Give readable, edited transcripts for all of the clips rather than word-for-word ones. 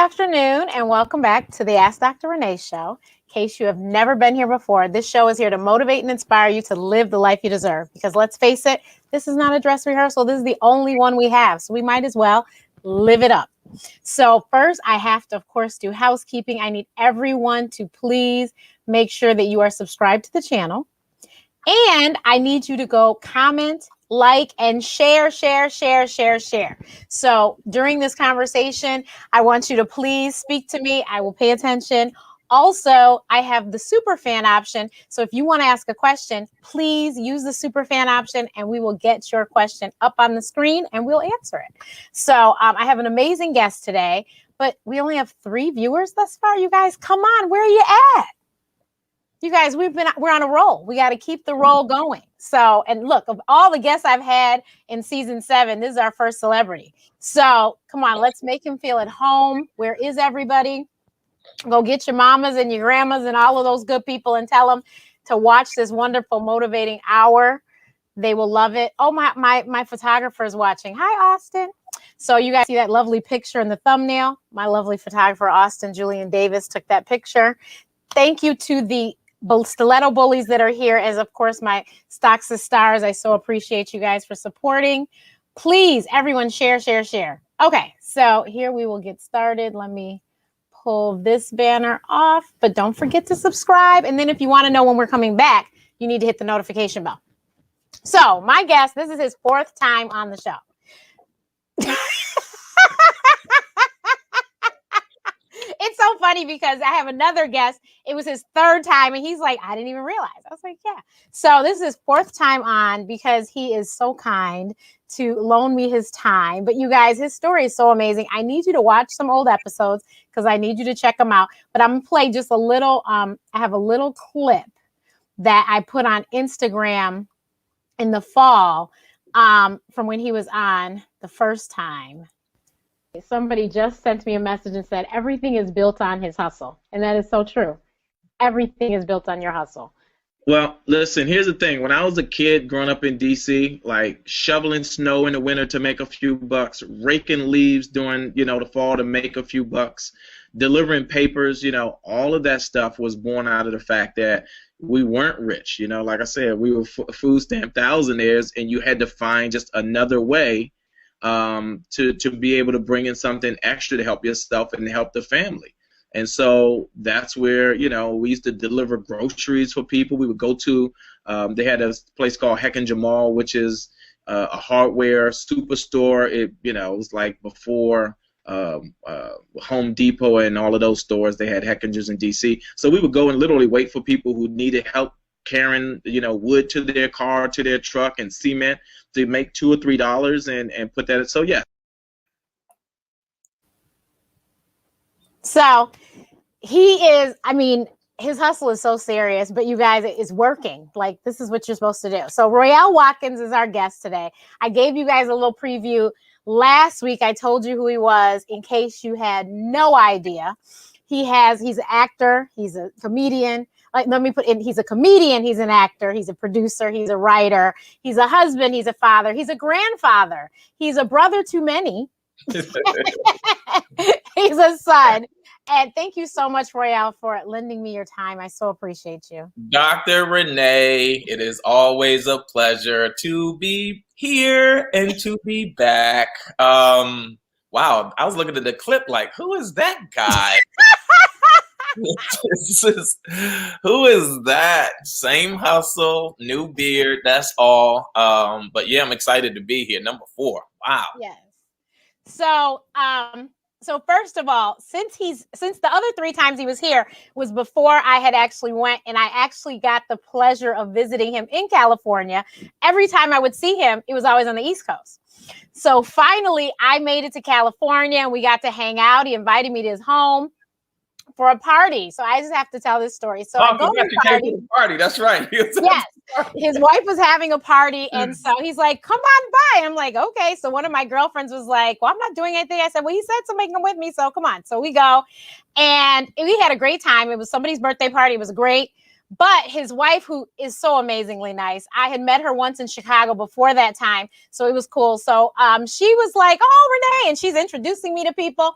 afternoon, and welcome back to the Ask Dr. Renee show. In case you have never been here before, this show is here to motivate and inspire you to live the life you deserve. Because let's face it, this is not a dress rehearsal. This is the only one we have. So we might as well live it up. So first, I have to, of course, do housekeeping. I need everyone to please make sure that you are subscribed to the channel. And I need you to go comment, like, and share. So during this conversation, I want you to please speak to me. I will pay attention. Also, I have the super fan option. So if you want to ask a question, please use the super fan option and we will get your question up on the screen and we'll answer it. So I have an amazing guest today, but we only have 3 viewers thus far. You guys, come on, where are you at? You guys, we're on a roll. We got to keep the roll going. So, and look, of all the guests I've had in season 7, this is our first celebrity. So come on, let's make him feel at home. Where is everybody? Go get your mamas and your grandmas and all of those good people and tell them to watch this wonderful, motivating hour. They will love it. Oh, my photographer is watching. Hi, Austin. So you guys see that lovely picture in the thumbnail? My lovely photographer, Austin Julian Davis, took that picture. Thank you to the stiletto bullies that are here, as of course my stocks of stars. I so appreciate you guys for supporting. Please, everyone, share. Okay, so here we will get started. Let me pull this banner off, but don't forget to subscribe. And then if you want to know when we're coming back, you need to hit the notification bell. So my guest, this is his 4th time on the show. It's so funny because I have another guest. It was his 3rd time and he's like, I didn't even realize. I was like, yeah. So this is his 4th time on because he is so kind to loan me his time. But you guys, his story is so amazing. I need you to watch some old episodes because I need you to check them out. But I'm going to play just a little. I have a little clip that I put on Instagram in the fall from when he was on the first time. Somebody just sent me a message and said everything is built on his hustle. And that is so true. Everything is built on your hustle. Well, listen, here's the thing. When I was a kid growing up in D.C., like shoveling snow in the winter to make a few bucks, raking leaves during, the fall to make a few bucks, delivering papers, all of that stuff was born out of the fact that we weren't rich. Like I said, we were food stamp thousandaires, and you had to find just another way to be able to bring in something extra to help yourself and to help the family. And so that's where, we used to deliver groceries for people. We would go to, they had a place called Heck and Jamal, which is a hardware superstore. It was like before Home Depot and all of those stores. They had Heckingers in D.C. So we would go and literally wait for people who needed help carrying, wood to their car, to their truck, and cement to make $2 or $3 and put that. So yeah. So he is. I mean, his hustle is so serious, but you guys, it's working. Like this is what you're supposed to do. So Royale Watkins is our guest today. I gave you guys a little preview last week. I told you who he was in case you had no idea. He's an actor. He's a comedian. Let me put in, he's a comedian, he's an actor, he's a producer, he's a writer, he's a husband, he's a father, he's a grandfather, he's a brother to many, he's a son. And thank you so much, Royale, for lending me your time. I so appreciate you. Dr. Renee, it is always a pleasure to be here and to be back. Wow, I was looking at the clip like, who is that guy? Who is that? Same hustle, new beard, that's all. But yeah, I'm excited to be here. Number 4. Wow. Yes. So first of all, since the other 3 times he was here was before I had actually went, and I actually got the pleasure of visiting him in California. Every time I would see him, it was always on the East Coast. So finally, I made it to California and we got to hang out. He invited me to his home for a party. So I just have to tell this story. So I go to the party. That's right. Yes. His wife was having a party. And so he's like, come on by. I'm like, okay. So one of my girlfriends was like, well, I'm not doing anything. I said, well, he said somebody come with me. So come on. So we go and we had a great time. It was somebody's birthday party. It was great. But his wife, who is so amazingly nice, I had met her once in Chicago before that time, so it was cool. So she was like, "Oh, Renee," and she's introducing me to people,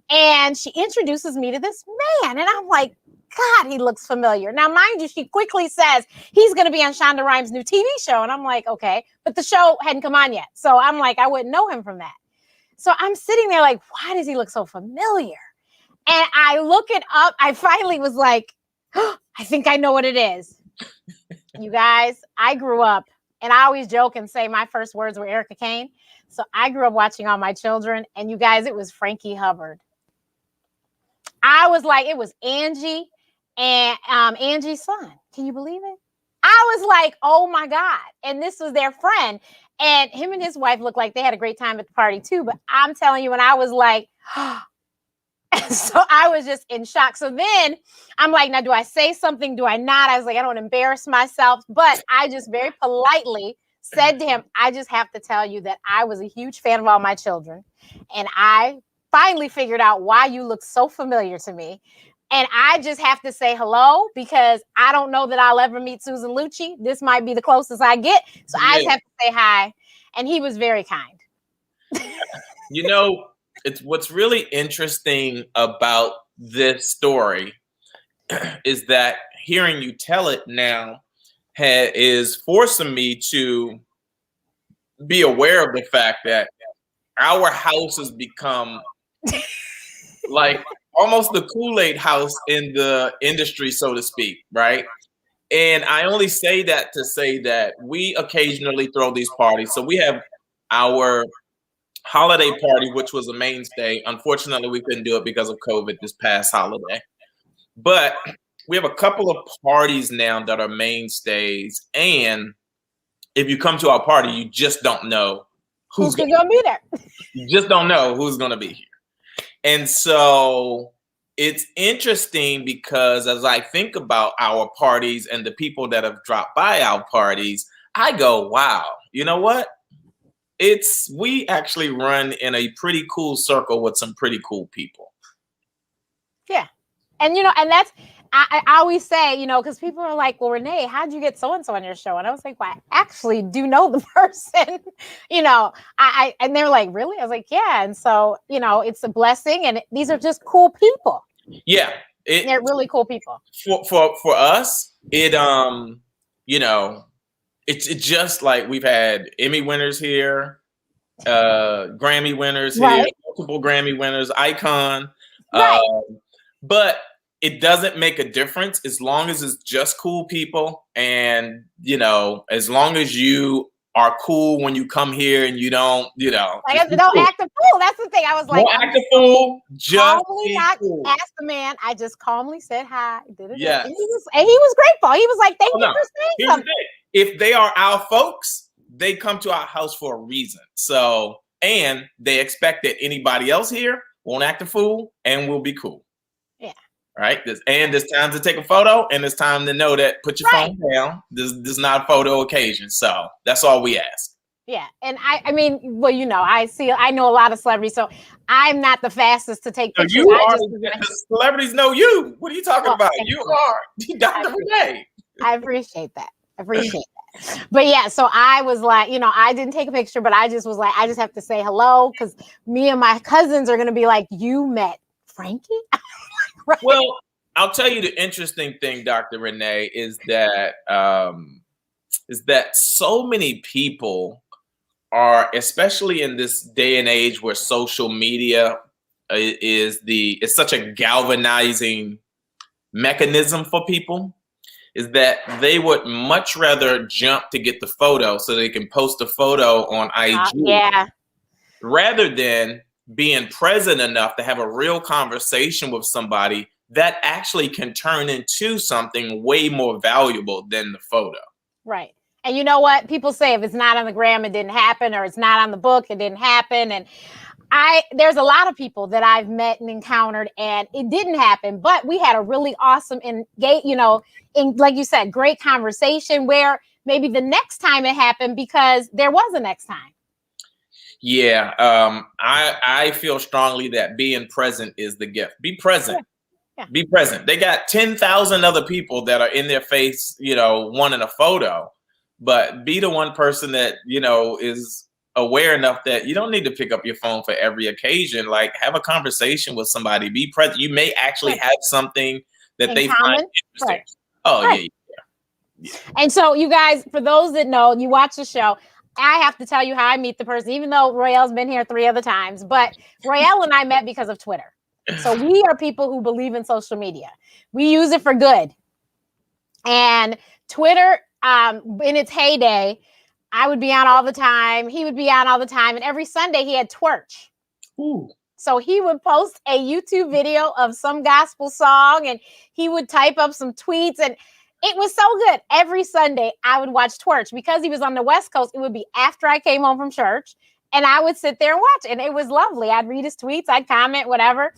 and she introduces me to this man, and I'm like, God, he looks familiar. Now, mind you, she quickly says he's going to be on Shonda Rhimes' new TV show, and I'm like, okay, but the show hadn't come on yet, so I'm like, I wouldn't know him from that. So I'm sitting there like, why does he look so familiar? And I look it up. I finally was like, oh, I think I know what it is. You guys, I grew up, and I always joke and say my first words were Erica Kane. So I grew up watching All My Children, and you guys, it was Frankie Hubbard. I was like, it was Angie and Angie's son. Can you believe it? I was like, oh my God. And this was their friend. And him and his wife looked like they had a great time at the party too. But I'm telling you, when I was like, so I was just in shock. So then I'm like, now do I say something? Do I not? I was like, I don't embarrass myself. But I just very politely said to him, I just have to tell you that I was a huge fan of All My Children. And I finally figured out why you look so familiar to me. And I just have to say hello because I don't know that I'll ever meet Susan Lucci. This might be the closest I get. So I just have to say hi. And he was very kind. You know, it's what's really interesting about this story is that hearing you tell it now is forcing me to be aware of the fact that our house has become like almost the Kool-Aid house in the industry, so to speak, right? And I only say that to say that we occasionally throw these parties. So we have our holiday party, which was a mainstay. Unfortunately, we couldn't do it because of COVID this past holiday. But we have a couple of parties now that are mainstays. And if you come to our party, you just don't know who's going to be there. You just don't know who's going to be here. And so it's interesting because as I think about our parties and the people that have dropped by our parties, I go, wow, you know what? We actually run in a pretty cool circle with some pretty cool people. Yeah. And, you know, and that's, I always say, you know, because people are like, well, Renee, how'd you get so-and-so on your show? And I was like, well, I actually do know the person, you know, and they're like, really? I was like, yeah. And so, you know, it's a blessing. And these are just cool people. Yeah. They're really cool people. For us, you know, it's just like we've had Emmy winners here, Grammy winners here, multiple Grammy winners, Icon. Right. But it doesn't make a difference as long as it's just cool people. And, you know, as long as you are cool when you come here and you don't, you know. Like, don't act a fool. That's the thing. I was like, don't act a fool. Just calmly cool. asked the man. I just calmly said hi. Yes. And he was grateful. He was like, thank you for saying something. If they are our folks, they come to our house for a reason. So, and they expect that anybody else here won't act a fool and will be cool. Yeah. Right. There's time to take a photo and it's time to know that put your phone down. This is not a photo occasion. So that's all we ask. Yeah. And I mean, well, you know, I know a lot of celebrities, so I'm not the fastest to take pictures. The celebrities know you. What are you talking about? You are Dr. Renee. I appreciate that. But yeah, so I was like, you know, I didn't take a picture, but I just was like, I just have to say hello because me and my cousins are going to be like, you met Frankie? Right. Well, I'll tell you the interesting thing, Dr. Renee, is that so many people are, especially in this day and age where social media is such a galvanizing mechanism for people, is that they would much rather jump to get the photo so they can post a photo on IG rather than being present enough to have a real conversation with somebody that actually can turn into something way more valuable than the photo. Right. And you know what? People say if it's not on the gram, it didn't happen, or it's not on the book, it didn't happen. And there's a lot of people that I've met and encountered and it didn't happen, but we had a really awesome like you said, great conversation where maybe the next time it happened because there was a next time. Yeah. I feel strongly that being present is the gift. Be present. Be present. They got 10,000 other people that are in their face, wanting a photo, but be the one person that, is aware enough that you don't need to pick up your phone for every occasion. Like, have a conversation with somebody, be present. You may actually have something that they find interesting. Right. Oh, right. Yeah. And so you guys, for those that know, you watch the show, I have to tell you how I meet the person, even though Royale's been here 3 other times, but Royale and I met because of Twitter. So we are people who believe in social media. We use it for good. And Twitter, in its heyday, I would be on all the time. He would be on all the time. And every Sunday he had twerch. Ooh. So he would post a YouTube video of some gospel song and he would type up some tweets. And it was so good. Every Sunday I would watch twerch. Because he was on the West Coast, it would be after I came home from church. And I would sit there and watch. And it was lovely. I'd read his tweets. I'd comment, whatever.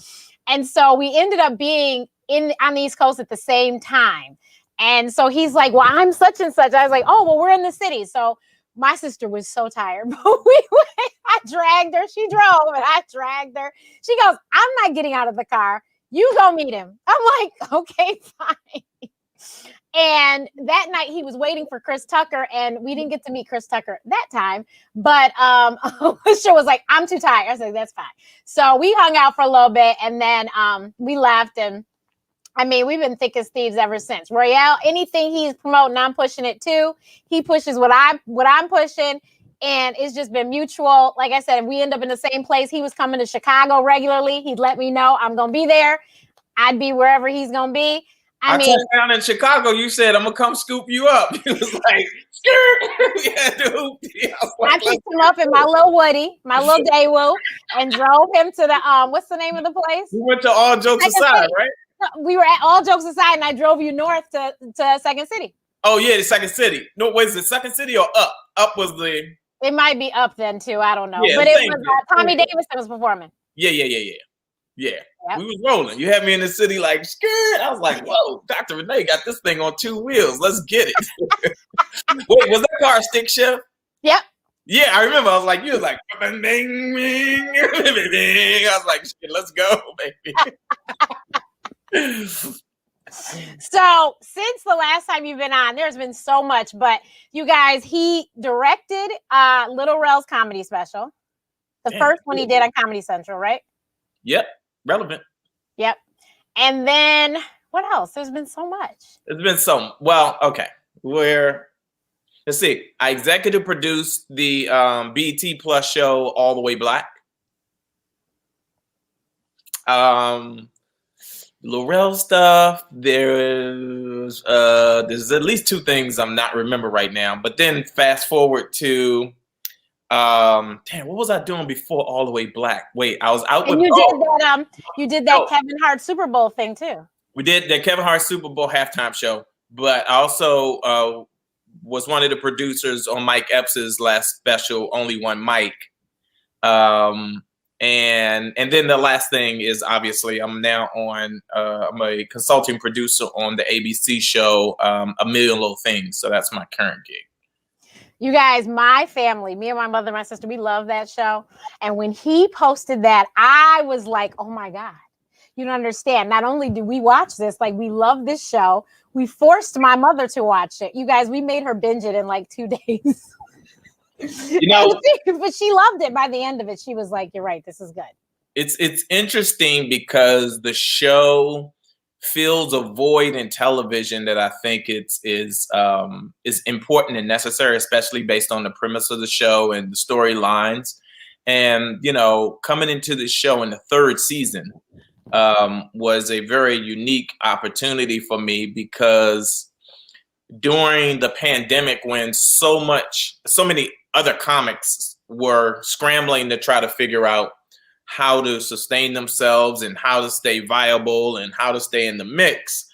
And so we ended up being on the East Coast at the same time. And so he's like, well, I'm such and such. I was like, oh, well, we're in the city. So my sister was so tired. But I dragged her. She drove and I dragged her. She goes, I'm not getting out of the car. You go meet him. I'm like, okay, fine. And that night he was waiting for Chris Tucker, and we didn't get to meet Chris Tucker that time. But she was like, I'm too tired. I was like, that's fine. So we hung out for a little bit, and then we left. And I mean, we've been thick as thieves ever since. Royale, anything he's promoting, I'm pushing it too. He pushes what I'm pushing, and it's just been mutual. Like I said, if we end up in the same place, he was coming to Chicago regularly. He'd let me know I'm gonna be there. I'd be wherever he's gonna be. I mean, touched down in Chicago. You said, I'm going to come scoop you up. He was like, yeah, dude. Yeah, I picked him up in my little Woody, my little Daewoo, and drove him to the, what's the name of the place? We went to All Jokes Aside, right? We were at All Jokes Aside, and I drove you north to Second City. Oh, yeah, the Second City. No, was it Second City or Up? Up was the... It might be Up then, too. I don't know. Yeah, but it was Tommy Davidson was performing. Yeah. Yep. We was rolling. You had me in the city like, skirt. I was like, whoa, Dr. Renee got this thing on 2 wheels. Let's get it. Wait, was that car a stick shift? Yep. Yeah, I remember. I was like, you was like, bing, bing, bing. I was like, shit, let's go, baby. So since the last time you've been on, there's been so much, but you guys, he directed Little Rel's comedy special. The first one he did on Comedy Central, right? Yep. Relevant. Yep. And then what else? There's been so much. It's been so well. Okay. Let's see. I executive produced the BET Plus show All the Way Black. Laurel stuff. There's at least 2 things I'm not remember right now. But then fast forward to. What was I doing before All the Way Black? Wait, I was out with you did that Kevin Hart Super Bowl thing too. We did the Kevin Hart Super Bowl halftime show, but I also was one of the producers on Mike Epps' last special, Only One Mike. And then the last thing is obviously I'm now on I'm a consulting producer on the ABC show A Million Little Things. So that's my current gig. You guys, my family, me and my mother and my sister, we love that show. And when he posted that, I was like, oh my God, you don't understand. Not only do we watch this, like we love this show. We forced my mother to watch it. You guys, we made her binge it in like 2 days. You know, but she loved it by the end of it. She was like, you're right, this is good. It's interesting because the show fills a void in television that I think is important and necessary, especially based on the premise of the show and the storylines. And, coming into the show in the 3rd season was a very unique opportunity for me because during the pandemic when so many other comics were scrambling to try to figure out how to sustain themselves and how to stay viable and how to stay in the mix.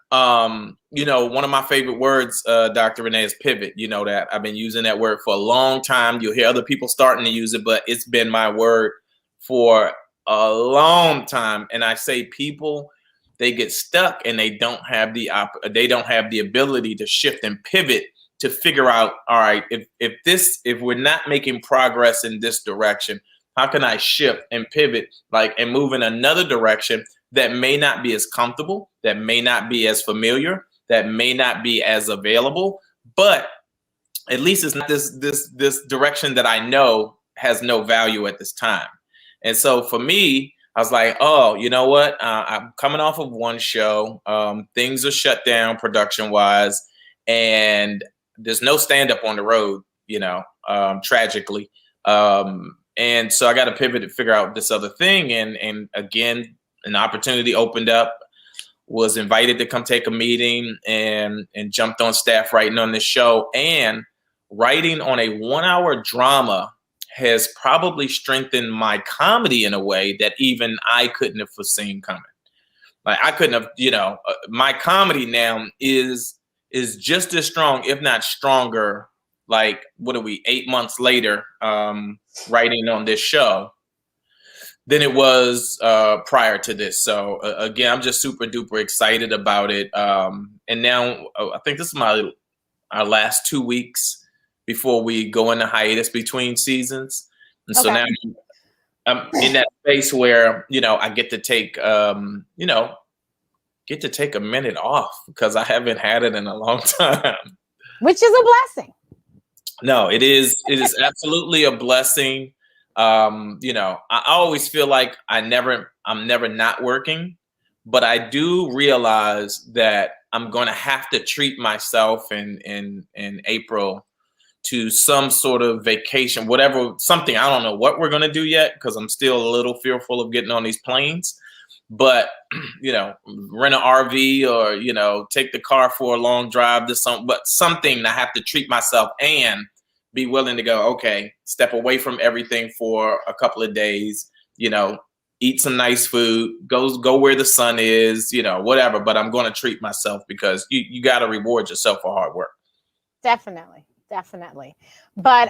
One of my favorite words, Dr. Renee, is pivot. You know that. I've been using that word for a long time. You'll hear other people starting to use it, but it's been my word for a long time. And I say people, they get stuck and they don't have the ability to shift and pivot to figure out, all right, if we're not making progress in this direction, how can I shift and pivot and move in another direction that may not be as comfortable, that may not be as familiar, that may not be as available, but at least it's not this direction that I know has no value at this time. And so for me, I was like, oh, you know what? I'm coming off of one show. Things are shut down production wise, and there's no stand up on the road, tragically. And so I got to pivot to figure out this other thing. And again, an opportunity opened up, was invited to come take a meeting, and jumped on staff writing on this show. And writing on a 1-hour drama has probably strengthened my comedy in a way that even I couldn't have foreseen coming. Like I couldn't have, my comedy now is just as strong, if not stronger. Like, what are we, 8 months later, writing on this show than it was prior to this. So again, I'm just super duper excited about it. And now I think this is our last 2 weeks before we go into hiatus between seasons. And so now I'm in that space where, I get to take, a minute off, because I haven't had it in a long time. Which is a blessing. No, it is absolutely a blessing. I always feel like I'm never not working, but I do realize that I'm going to have to treat myself in April to some sort of vacation, something. I don't know what we're going to do yet, because I'm still a little fearful of getting on these planes, but, rent an RV or, take the car for a long drive to something I have to treat myself and be willing to go, okay, step away from everything for a couple of days, eat some nice food, go where the sun is, whatever. But I'm going to treat myself, because you got to reward yourself for hard work. Definitely. But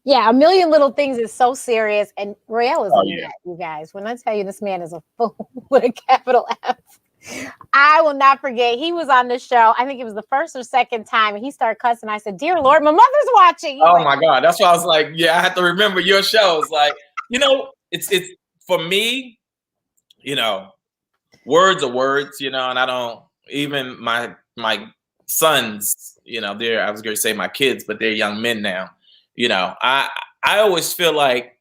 yeah, A Million Little Things is so serious. And Royale is that, you guys. When I tell you this man is a fool with a capital F, I will not forget. He was on the show. I think it was the first or second time, and he started cussing. I said, "Dear Lord, my mother's watching." My God. That's why I was like, yeah, I have to remember your shows. Like, it's for me, words are words, and I don't, even my sons, I was going to say my kids, but they're young men now. I always feel like,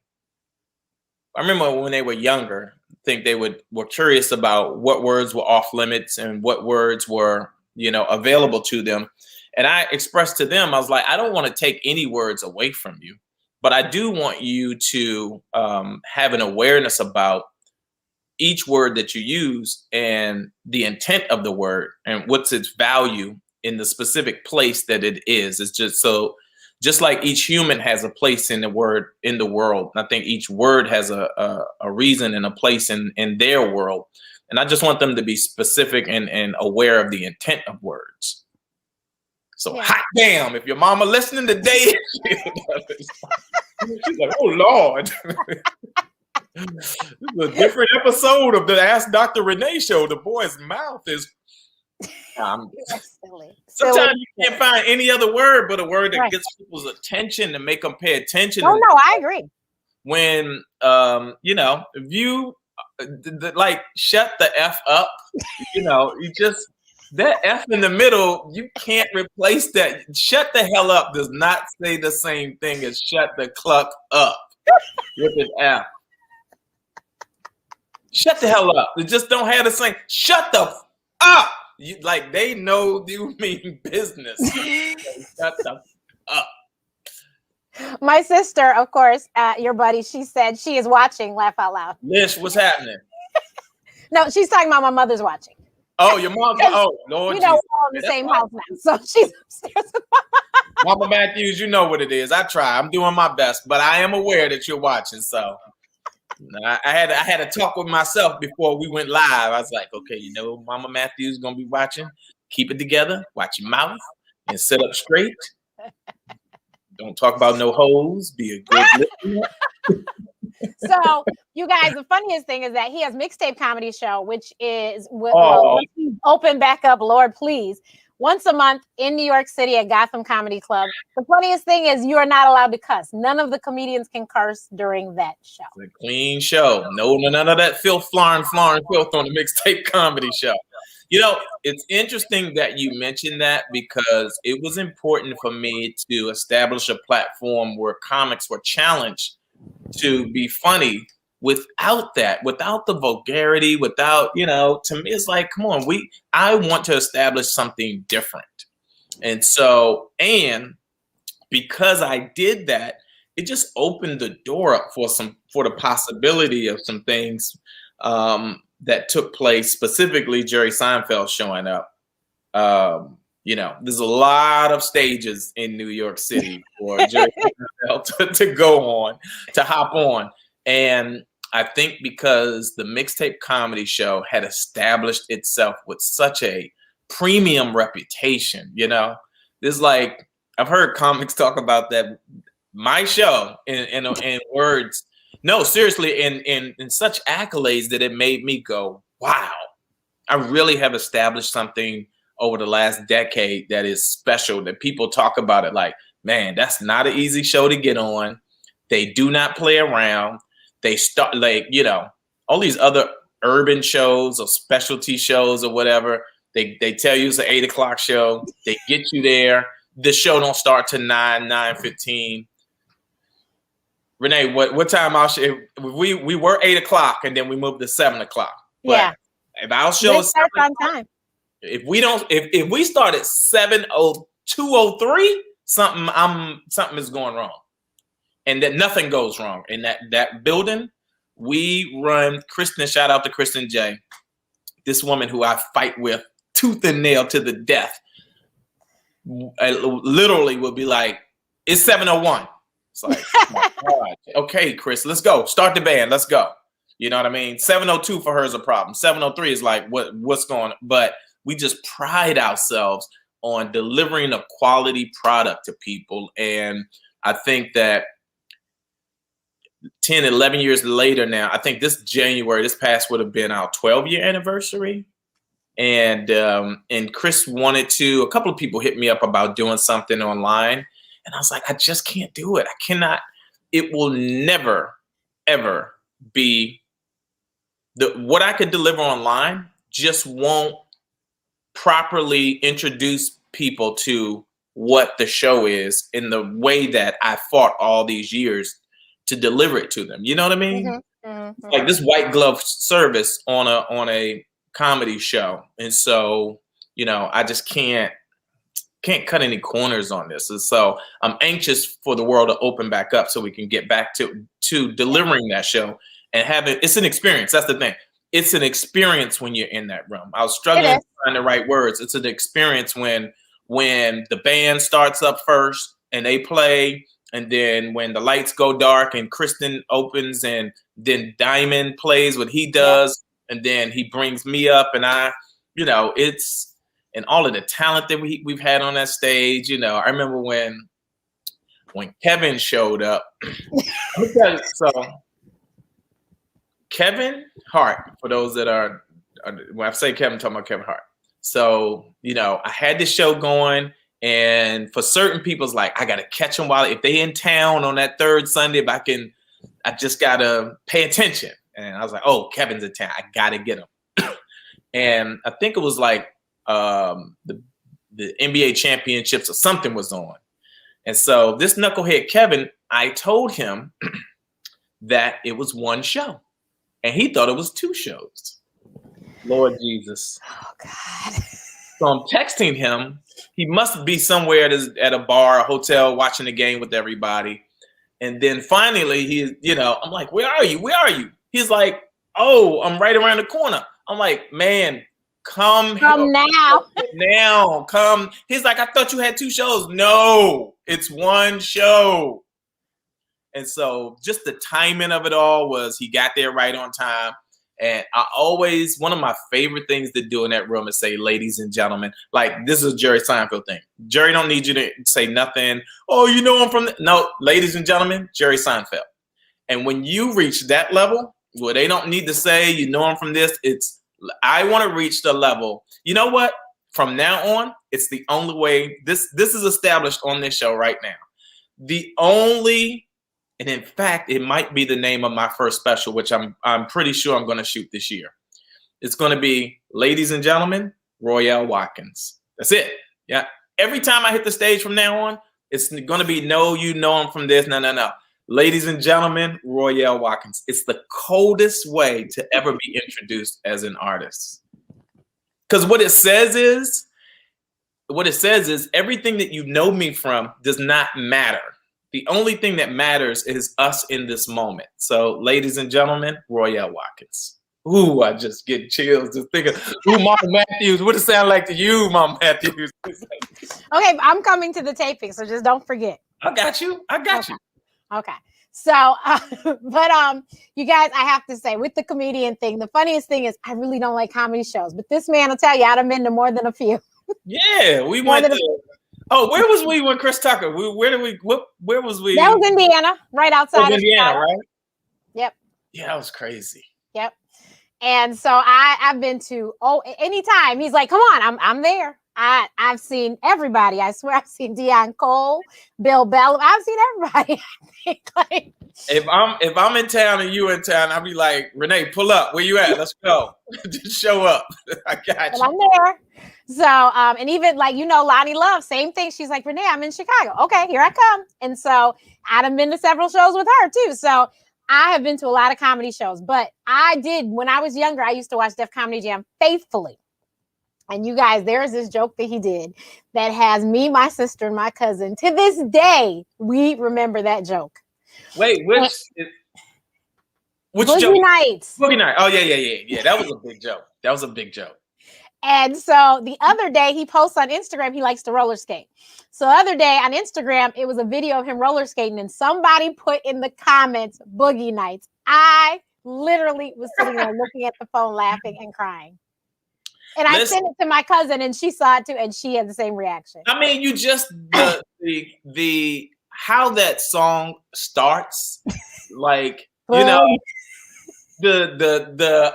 I remember when they were younger, I think they were curious about what words were off limits and what words were, available to them. And I expressed to them, I was like, I don't want to take any words away from you, but I do want you to have an awareness about each word that you use and the intent of the word and what's its value in the specific place that it is. It's just like each human has a place in the world. I think each word has a reason and a place in their world. And I just want them to be specific and aware of the intent of words. So hot damn, if your mama listening today, she's like, oh Lord. This is a different episode of the Ask Dr. Renee show. The boy's mouth is sometimes you can't find any other word but a word that gets people's attention, to make them pay attention. Oh no, I agree. When if you shut the F up, you just, that F in the middle, you can't replace that. Shut the hell up does not say the same thing as shut the cluck up with an F. Shut the hell up. They just don't have the same. Shut the up. They know you mean business. Shut the up. My sister, of course, your buddy, she said she is watching Laugh Out Loud. Lish, what's happening? No, she's talking about my mother's watching. Oh, your mom's. Oh, Lord. We're all in the same house now, so she's upstairs. Mama Matthews, you know what it is. I try. I'm doing my best, but I am aware that you're watching. So I had to talk with myself before we went live. I was like, okay, Mama Matthews is gonna be watching. Keep it together. Watch your mouth and sit up straight. Don't talk about no hoes. Be a good listener. So, you guys, the funniest thing is that he has Mixtape Comedy Show, which is open back up, Lord, please. once a month in New York City at Gotham Comedy Club. The funniest thing is you are not allowed to cuss. None of the comedians can curse during that show. It's a clean show. No, none of that filth, flaring filth on the Mixtape Comedy Show. You know, it's interesting that you mentioned that because it was important for me to establish a platform where comics were challenged to be funny without that, without the vulgarity, without, you know, to me, it's like, come on, I want to establish something different. And so, and because I did that, it just opened the door up for the possibility of some things that took place, specifically Jerry Seinfeld showing up. You know, there's a lot of stages in New York City for Jerry Seinfeld to go on, to hop on. And I think because the Mixtape Comedy Show had established itself with such a premium reputation, you know, there's like, I've heard comics talk about that. My show in words, no, seriously, in such accolades that it made me go, wow, I really have established something over the last decade that is special, that people talk about it like, man, that's not an easy show to get on. They do not play around. They start like, you know, all these other urban shows or specialty shows or whatever. They tell you it's an 8 o'clock show. They get you there. The show don't start till 9:15. Renee, what time our show? We were 8 o'clock and then we moved to 7 o'clock. But yeah. If our show starts on time. If we start at 7:02:03, something is going wrong. And that nothing goes wrong. In that building, we run Kristen, shout out to Kristen J. This woman who I fight with tooth and nail to the death. I literally would be like, it's 7:01. It's like, oh my God. Okay, Chris, let's go. Start the band. Let's go. You know what I mean? 7:02 for her is a problem. 7:03 is like, what's going on? But we just pride ourselves on delivering a quality product to people. And I think that 10, 11 years later now, I think this past would have been our 12-year anniversary. And Chris wanted to, a couple of people hit me up about doing something online. And I was like, I just can't do it. I cannot, it will never, ever be what I could deliver online just won't properly introduce people to what the show is in the way that I fought all these years to deliver it to them. You know what I mean? Mm-hmm. Mm-hmm. Like this white glove service on a comedy show. And so, you know, I just can't cut any corners on this. And so I'm anxious for the world to open back up so we can get back to delivering that show and have it. It's an experience. That's the thing. It's an experience when you're in that room. I was struggling to find the right words. It's an experience when the band starts up first and they play, and then when the lights go dark and Kristen opens and then Diamond plays what he does, and then he brings me up and I, you know, it's, and all of the talent that we've had on that stage. You know, I remember when Kevin showed up. So Kevin Hart, for those that are, when I say Kevin, I'm talking about Kevin Hart. So, you know, I had this show going, and for certain people, it's like, I got to catch them while, if they in town on that third Sunday, I just got to pay attention. And I was like, oh, Kevin's in town. I got to get him. And I think it was like the NBA championships or something was on. And so this knucklehead Kevin, I told him that it was one show. And he thought it was 2 shows. Lord Jesus. Oh, God. So I'm texting him. He must be somewhere at a bar, a hotel, watching the game with everybody. And then finally, I'm like, where are you? Where are you? He's like, oh, I'm right around the corner. I'm like, man, come now. Now, come. He's like, I thought you had 2 shows. No, it's 1 show. And so just the timing of it all was he got there right on time. And one of my favorite things to do in that room is say, ladies and gentlemen, like this is a Jerry Seinfeld thing. Jerry don't need you to say nothing. Oh, you know I'm from no, ladies and gentlemen, Jerry Seinfeld. And when you reach that level where they don't need to say, you know I'm from this, I want to reach the level. You know what? From now on, It's the only way. This is established on this show right now. The only, and in fact, it might be the name of my first special, which I'm pretty sure I'm going to shoot this year. It's going to be, ladies and gentlemen, Royale Watkins. That's it. Yeah. Every time I hit the stage from now on, it's going to be, no, you know him from this. No. Ladies and gentlemen, Royale Watkins. It's the coldest way to ever be introduced as an artist. Because what it says is everything that you know me from does not matter. The only thing that matters is us in this moment. So, ladies and gentlemen, Royale Watkins. Ooh, I just get chills just thinking, ooh, Mama Matthews, what does it sound like to you, Mama Matthews? Okay, I'm coming to the taping, so just don't forget. I got you. Okay. So, but you guys, I have to say, with the comedian thing, the funniest thing is I really don't like comedy shows, but this man will tell you I'd have been to more than a few. Yeah, we went to. Oh, where was we when Chris Tucker? Where was we? That was Indiana, right outside of Indiana, right? Yep. Yeah, that was crazy. Yep. And so I've been to anytime he's like, come on, I'm there. I've seen everybody. I swear I've seen Deion Cole, Bill Bellamy. I've seen everybody. Like, if I'm in town and you in town, I'll be like, Renee, pull up. Where you at? Let's go. Just show up. I got you. I'm there. So and even like, Lonnie Love, same thing. She's like, Renee, I'm in Chicago. Okay, here I come. And so I've been to several shows with her too. So I have been to a lot of comedy shows, but when I was younger, I used to watch Def Comedy Jam faithfully. And you guys, there is this joke that he did that has me, my sister, and my cousin. To this day, we remember that joke. Wait, which Boogie joke? Nights. Boogie Night. Oh, yeah. That was a big joke. And so the other day, he posts on Instagram, he likes to roller skate. So the other day on Instagram, it was a video of him roller skating, and somebody put in the comments, Boogie Nights. I literally was sitting there looking at the phone, laughing and crying. And I sent it to my cousin, and she saw it too, and she had the same reaction. I mean, you just the how that song starts, like, the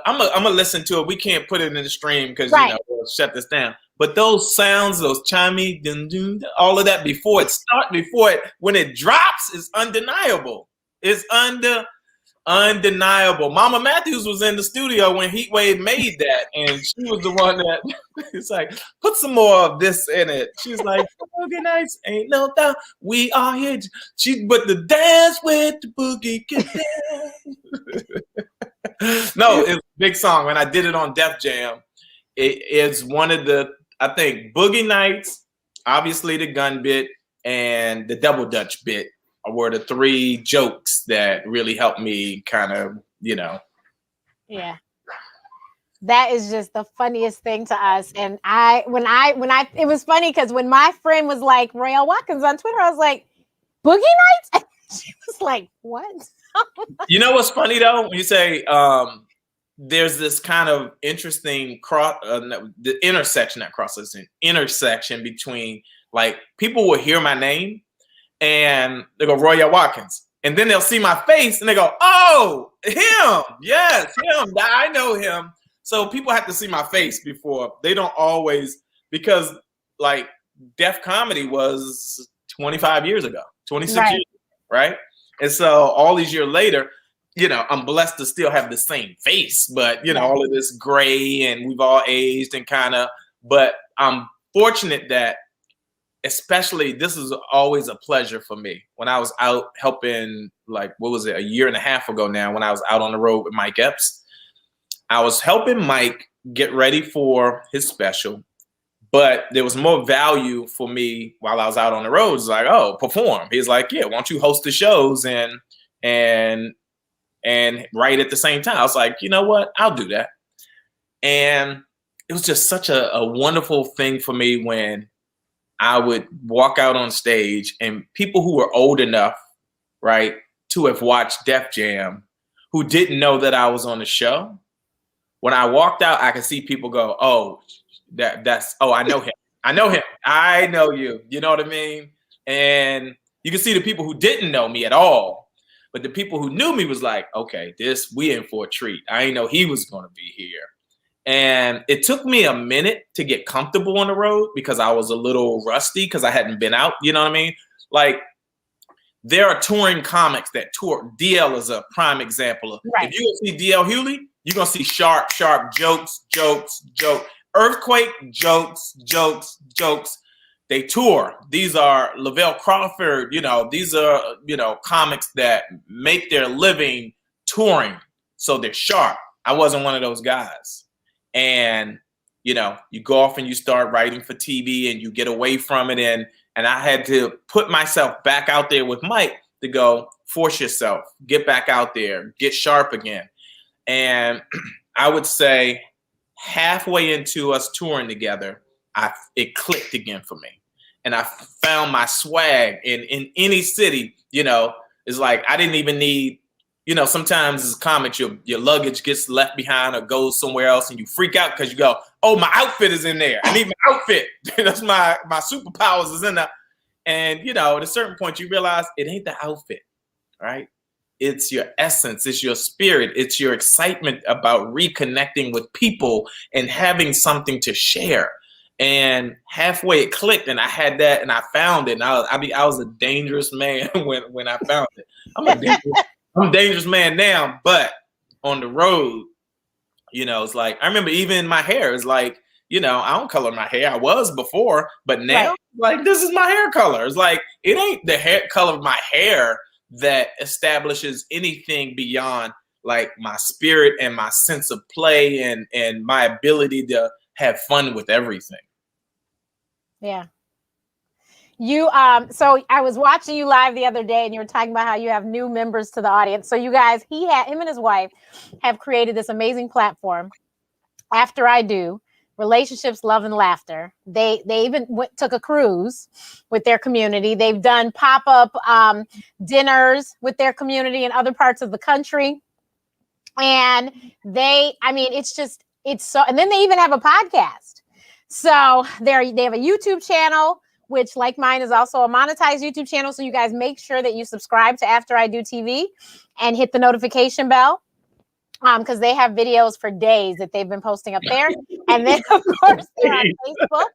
I'm gonna listen to it. We can't put it in the stream because we'll shut this down. But those sounds, those chimey, all of that before when it drops is undeniable. It's undeniable. Mama Matthews was in the studio when Heatwave made that, and she was the one that it's like, put some more of this in it. She's like, Boogie Nights, ain't no doubt, we are here. But the dance with the boogie get down. No, it's a big song. When I did it on Def Jam, it's one of the, I think, Boogie Nights, obviously the gun bit, and the double Dutch bit were the three jokes that really helped me kind of, Yeah. That is just the funniest thing to us. And it was funny because when my friend was like, Royale Watkins on Twitter, I was like, Boogie Nights? And she was like, what? You know what's funny though? When you say there's this kind of interesting the intersection between, like, people will hear my name and they go, Royale Watkins. And then they'll see my face and they go, oh, him. Yes, him. I know him. So people have to see my face before. They don't always, because like Def Comedy was 25 years ago, 26 years ago, right? And so all these years later, I'm blessed to still have the same face, but all of this gray, and we've all aged and but I'm fortunate that, especially, this is always a pleasure for me. When I was out helping, like, what was it, a year and a half ago now, when I was out on the road with Mike Epps, I was helping Mike get ready for his special, but there was more value for me while I was out on the road. It's like, oh, perform. He's like, yeah, why don't you host the shows and write at the same time? I was like, you know what? I'll do that. And it was just such a wonderful thing for me when I would walk out on stage and people who were old enough, right, to have watched Def Jam, who didn't know that I was on the show. When I walked out, I could see people go, oh, I know him. I know him. I know you. You know what I mean? And you can see the people who didn't know me at all, but the people who knew me was like, okay, we in for a treat. I didn't know he was going to be here. And it took me a minute to get comfortable on the road because I was a little rusty because I hadn't been out. You know what I mean? Like, there are touring comics that tour. DL is a prime example. Right. If you see DL Hewley, you're going to see sharp jokes. Earthquake, jokes. They tour. These are Lavelle Crawford, these are, comics that make their living touring. So they're sharp. I wasn't one of those guys. And, you go off and you start writing for TV and you get away from it. And I had to put myself back out there with Mike to go, force yourself, get back out there, get sharp again. And I would say halfway into us touring together, it clicked again for me. And I found my swag in any city, it's like I didn't even need, sometimes as comics, your luggage gets left behind or goes somewhere else and you freak out because you go, oh, my outfit is in there. I need my outfit. That's my superpowers is in there. And, at a certain point, you realize it ain't the outfit, right? It's your essence. It's your spirit. It's your excitement about reconnecting with people and having something to share. And halfway it clicked and I had that and I found it. And I was a dangerous man when I found it. I'm a dangerous man now, but on the road, it's like, I remember even my hair is like, I don't color my hair. I was before, but now, like, this is my hair color. It's like, it ain't the hair color of my hair that establishes anything beyond like my spirit and my sense of play and my ability to have fun with everything. Yeah. You so I was watching you live the other day and you were talking about how you have new members to the audience. So you guys, him and his wife have created this amazing platform, After I Do, Relationships, Love, and Laughter. They even took a cruise with their community. They've done pop-up dinners with their community in other parts of the country. And it's so, and then they even have a podcast. So they have a YouTube channel, which like mine is also a monetized YouTube channel. So you guys make sure that you subscribe to After I Do TV and hit the notification bell. Because they have videos for days that they've been posting up there. And then, of course, they're on Facebook.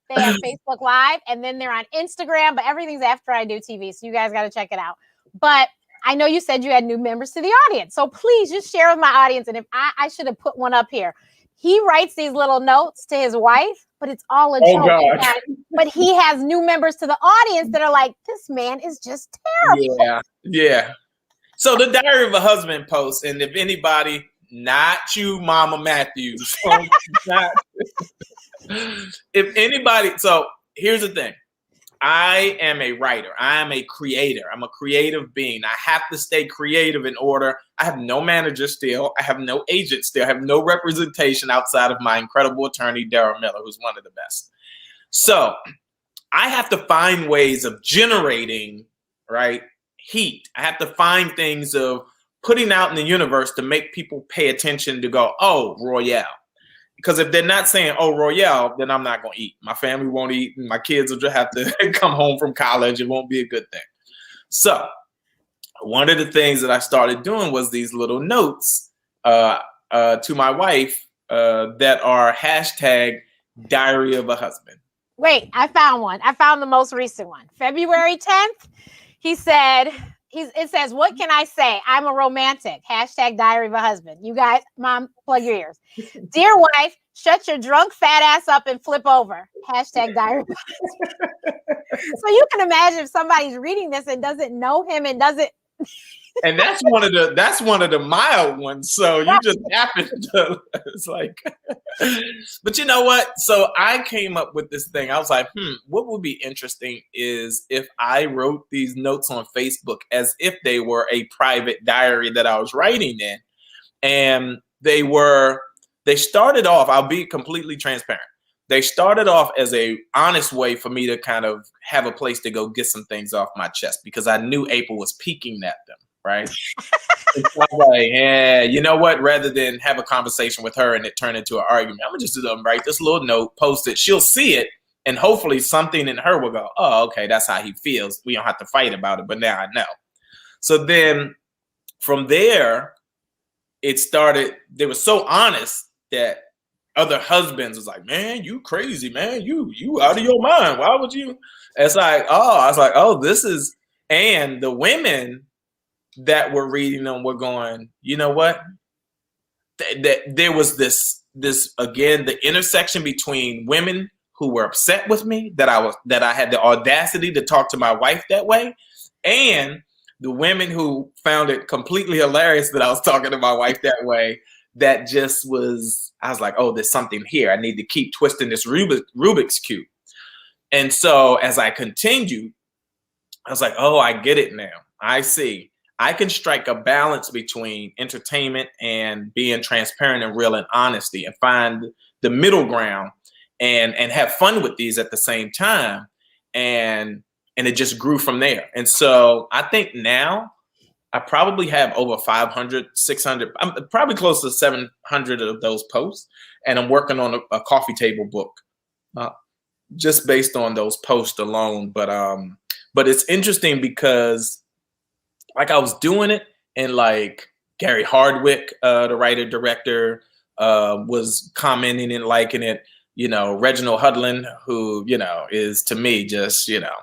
They have Facebook Live. And then they're on Instagram. But everything's After I Do TV. So you guys got to check it out. But I know you said you had new members to the audience. So please just share with my audience. And if I should have put one up here. He writes these little notes to his wife, but it's all a joke. But he has new members to the audience that are like, this man is just terrible. Yeah. So the Diary of a Husband post, and if anybody, not you, Mama Matthews, if anybody, so here's the thing. I am a writer. I am a creator. I'm a creative being. I have to stay creative in order. I have no manager still. I have no agent still. I have no representation outside of my incredible attorney, Darryl Miller, who's one of the best. So I have to find ways of generating, heat. I have to find things of putting out in the universe to make people pay attention to go, oh, Royale. Because if they're not saying, oh, Royale, then I'm not going to eat. My family won't eat. And my kids will just have to come home from college. It won't be a good thing. So one of the things that I started doing was these little notes to my wife that are hashtag Diary of a Husband. Wait, I found one. I found the most recent one. February 10th. He said, it says, what can I say? I'm a romantic. Hashtag Diary of a Husband. You guys, Mom, plug your ears. Dear wife, shut your drunk fat ass up and flip over. Hashtag Diary of a Husband. So you can imagine if somebody's reading this and doesn't know him and doesn't. And that's one of the mild ones. So you just happen to, it's like, but you know what? So I came up with this thing. I was like, what would be interesting is if I wrote these notes on Facebook as if they were a private diary that I was writing in. And they started off, I'll be completely transparent. They started off as a honest way for me to kind of have a place to go get some things off my chest because I knew April was peeking at them. Right. It's like, yeah, you know what? Rather than have a conversation with her and it turn into an argument, I'm gonna just write this little note, post it. She'll see it, and hopefully something in her will go, oh, okay, that's how he feels. We don't have to fight about it, but now I know. So then from there, it started. They were so honest that other husbands was like, man, you crazy, man. You out of your mind. Why would you? It's like, oh, I was like, oh, this is, and the women that were reading them were going, you know what? There was this again, the intersection between women who were upset with me that I had the audacity to talk to my wife that way, and the women who found it completely hilarious that I was talking to my wife that way. That just was, I was like, oh, there's something here. I need to keep twisting this Rubik's Cube. And so as I continued, I was like, oh, I get it now. I see. I can strike a balance between entertainment and being transparent and real and honesty, and find the middle ground and have fun with these at the same time. And it just grew from there. And so I think now I probably have over 500, 600, I'm probably close to 700 of those posts. And I'm working on a coffee table book just based on those posts alone. But it's interesting because like I was doing it, and like Gary Hardwick, the writer director, was commenting and liking it. You know, Reginald Hudlin, who, you know, is to me just, you know,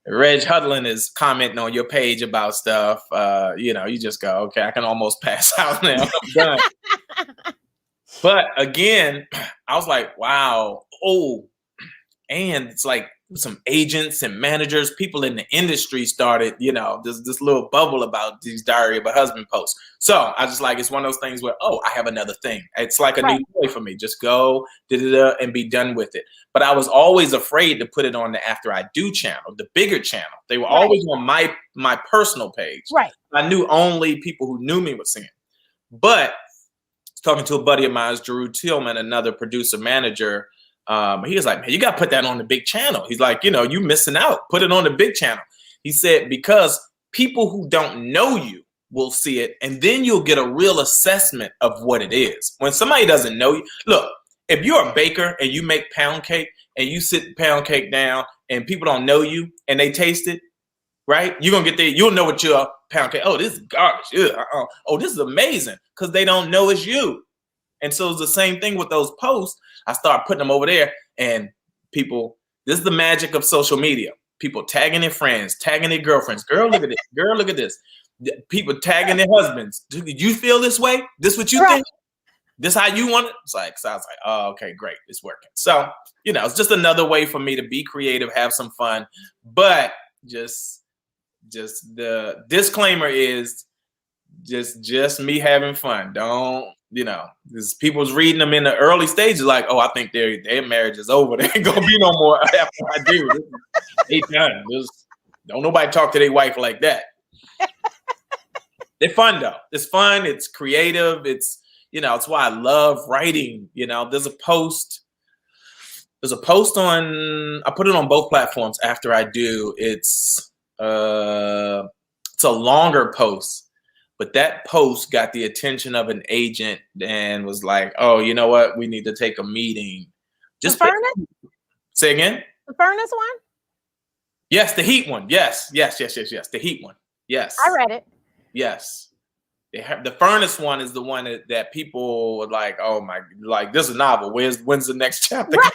Reg Hudlin is commenting on your page about stuff. You know, you just go, okay, I can almost pass out now. I'm done. But again, I was like, wow. Oh, and it's like some agents and managers, people in the industry started, you know, this little bubble about these Diary of a Husband posts. So I just like, it's one of those things where, oh, I have another thing. It's like a new toy for me. Just go, and be done with it. But I was always afraid to put it on the After I Do channel, the bigger channel. They were always on my personal page. Right. I knew only people who knew me would see it. But talking to a buddy of mine, Drew Tillman, another producer manager, he was like, man, you got to put that on the big channel. He's like, you know, you missing out. Put it on the big channel. He said, because people who don't know you will see it, and then you'll get a real assessment of what it is. When somebody doesn't know you, look, if you're a baker and you make pound cake and you sit pound cake down and people don't know you and they taste it, right? You're going to get there. You'll know what your pound cake. Oh, this is garbage. Oh, this is amazing, because they don't know it's you. And so it's the same thing with those posts. I start putting them over there, and people, this is the magic of social media. People tagging their friends, tagging their girlfriends. Girl, look at this. Girl, look at this. People tagging their husbands. Did you feel this way? This what you think? This how you want it? It's like, so I was like, oh, okay, great. It's working. So, you know, it's just another way for me to be creative, have some fun. But just the disclaimer is just me having fun. Don't, you know, because people's reading them in the early stages like, oh, I think their marriage is over. There ain't gonna be no more after I do. They done. Don't nobody talk to their wife like that. They're fun though. It's fun. It's creative. It's, you know, it's why I love writing. You know, there's a post on, I put it on both platforms After I Do. It's a longer post. But that post got the attention of an agent and was like, oh, you know what? We need to take a meeting. Just the furnace? Say again? The furnace one? Yes, the heat one. Yes. The heat one. Yes. I read it. Yes. The furnace one is the one that people were like, oh my, like, this is a novel. When's the next chapter? Right.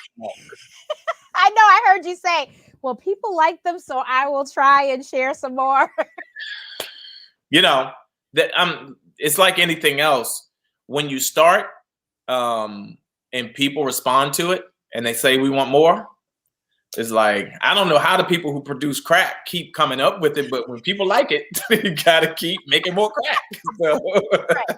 I know, I heard you say, well, people like them, so I will try and share some more. You know, that it's like anything else. When you start and people respond to it and they say we want more, it's like, I don't know how the people who produce crack keep coming up with it, but when people like it, you gotta keep making more crack. So. Right.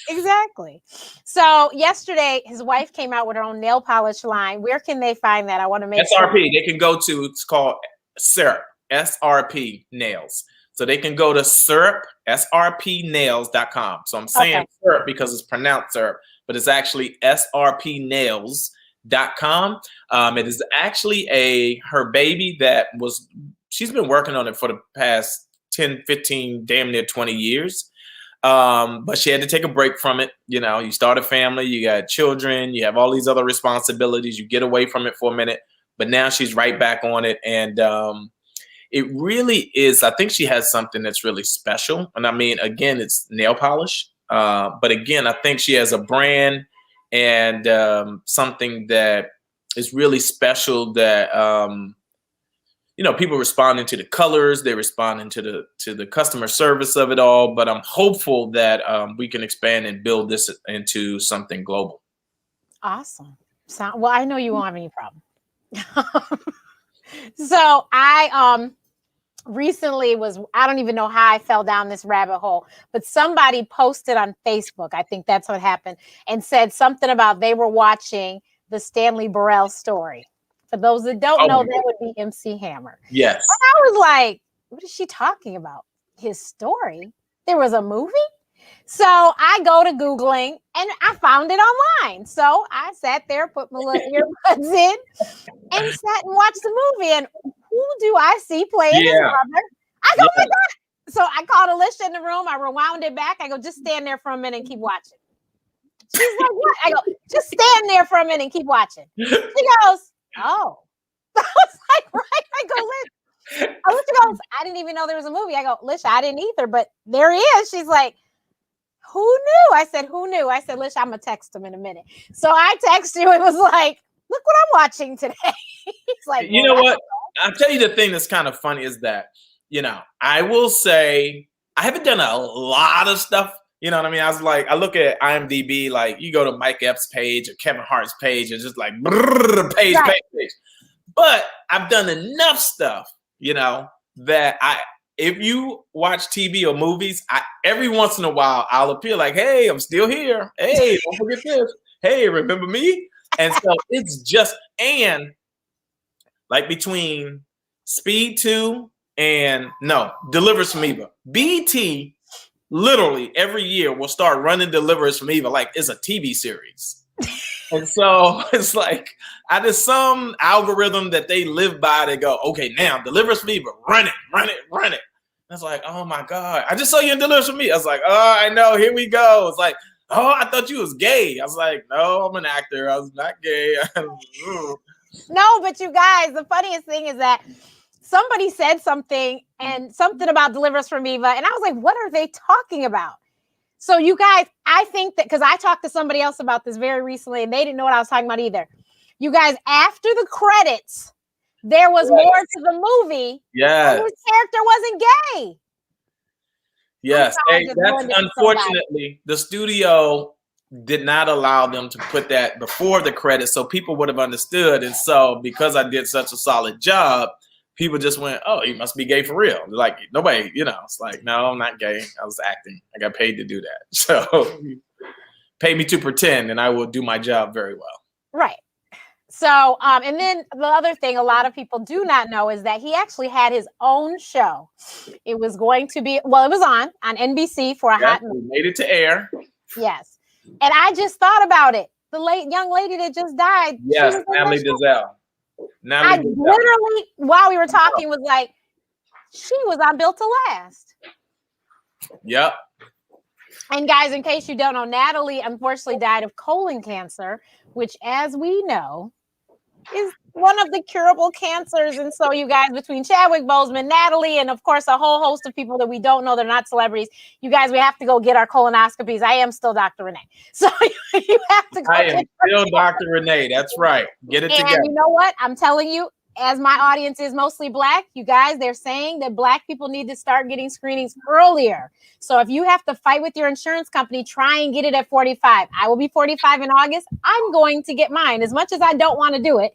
Exactly. So yesterday his wife came out with her own nail polish line. Where can they find that? I want to make SRP. Sure. They can go to, it's called Syrup, SRP Nails. So they can go to Syrup, SRPnails.com. So I'm saying syrup because it's pronounced syrup, but it's actually SRPnails.com. It is actually her baby that she's been working on it for the past 10, 15, damn near 20 years. But she had to take a break from it. You know, you start a family, you got children, you have all these other responsibilities, you get away from it for a minute, but now she's right back on it. And it really is, I think she has something that's really special. And I mean, again, it's nail polish. But again, I think she has a brand and something that is really special that people responding to the colors, they're responding to the customer service of it all. But I'm hopeful that we can expand and build this into something global. Awesome. Well, I know you won't have any problem. So I recently I don't even know how I fell down this rabbit hole, but somebody posted on Facebook, I think that's what happened, and said something about they were watching the Stanley Burrell story. For those that don't know, that would be MC Hammer. Yes. And I was like, what is she talking about? His story? There was a movie? So I go to Googling and I found it online. So I sat there, put my little earbuds in and sat and watched the movie. And who do I see playing his brother? I go, oh my God. So I called Alicia in the room. I rewound it back. I go, just stand there for a minute and keep watching. She's like, what? I go, just stand there for a minute and keep watching. She goes, oh. I was like, right. I go, Liz. Alicia goes, I didn't even know there was a movie. I go, Alicia, I didn't either, but there he is. She's like, who knew? I said, who knew? I said, Alicia, I'm going to text him in a minute. So I text you and was like, look what I'm watching today. He's like, you know what? I'll tell you the thing that's kind of funny is that, I will say I haven't done a lot of stuff. You know what I mean? I look at IMDb, like you go to Mike Epps' page or Kevin Hart's page, and just like page. But I've done enough stuff, that if you watch TV or movies, every once in a while I'll appear like, hey, I'm still here. Hey, don't forget this. Hey, remember me? And so it's just, and like between Speed 2 and Delivers from Eva, BT literally every year will start running Delivers from Eva like it's a TV series. And so it's like, there's some algorithm that they live by. They go, okay, now Delivers from Eva, run it. I was like, oh my God, I just saw you in Delivers from Me. I was like, oh, I know, here we go. It's like, oh, I thought you was gay. I was like, no, I'm an actor. I was not gay. No, but you guys, the funniest thing is that somebody said something about Delivers from Eva. And I was like, what are they talking about? So you guys, I think that, because I talked to somebody else about this very recently and they didn't know what I was talking about either. You guys, after the credits, there was more to the movie. Yeah. His character wasn't gay. Yes. Hey, that's unfortunately, the studio did not allow them to put that before the credits so people would have understood. And so because I did such a solid job, people just went, oh, you must be gay for real. Like, nobody, it's like, no, I'm not gay. I was acting. I got paid to do that. So pay me to pretend and I will do my job very well. Right. So, and then the other thing a lot of people do not know is that he actually had his own show. It was going to be, it was on NBC for a hot minute. We made it to air. Yes. And I just thought about it. The young lady that just died. Yes, Natalie Desselle. I literally, while we were talking, was like, she was on Built to Last. Yep. And guys, in case you don't know, Natalie unfortunately died of colon cancer, which, as we know, is one of the curable cancers. And so you guys, between Chadwick Boseman, Natalie, and of course a whole host of people that we don't know, they're not celebrities, you guys, we have to go get our colonoscopies. I am still Dr. Renee. So you have to go. I am still Dr. Renee. That's right. Get it together. And you know what? I'm telling you, as my audience is mostly Black, you guys, they're saying that Black people need to start getting screenings earlier. So if you have to fight with your insurance company, try and get it at 45. I will be 45 in August. I'm going to get mine. As much as I don't want to do it,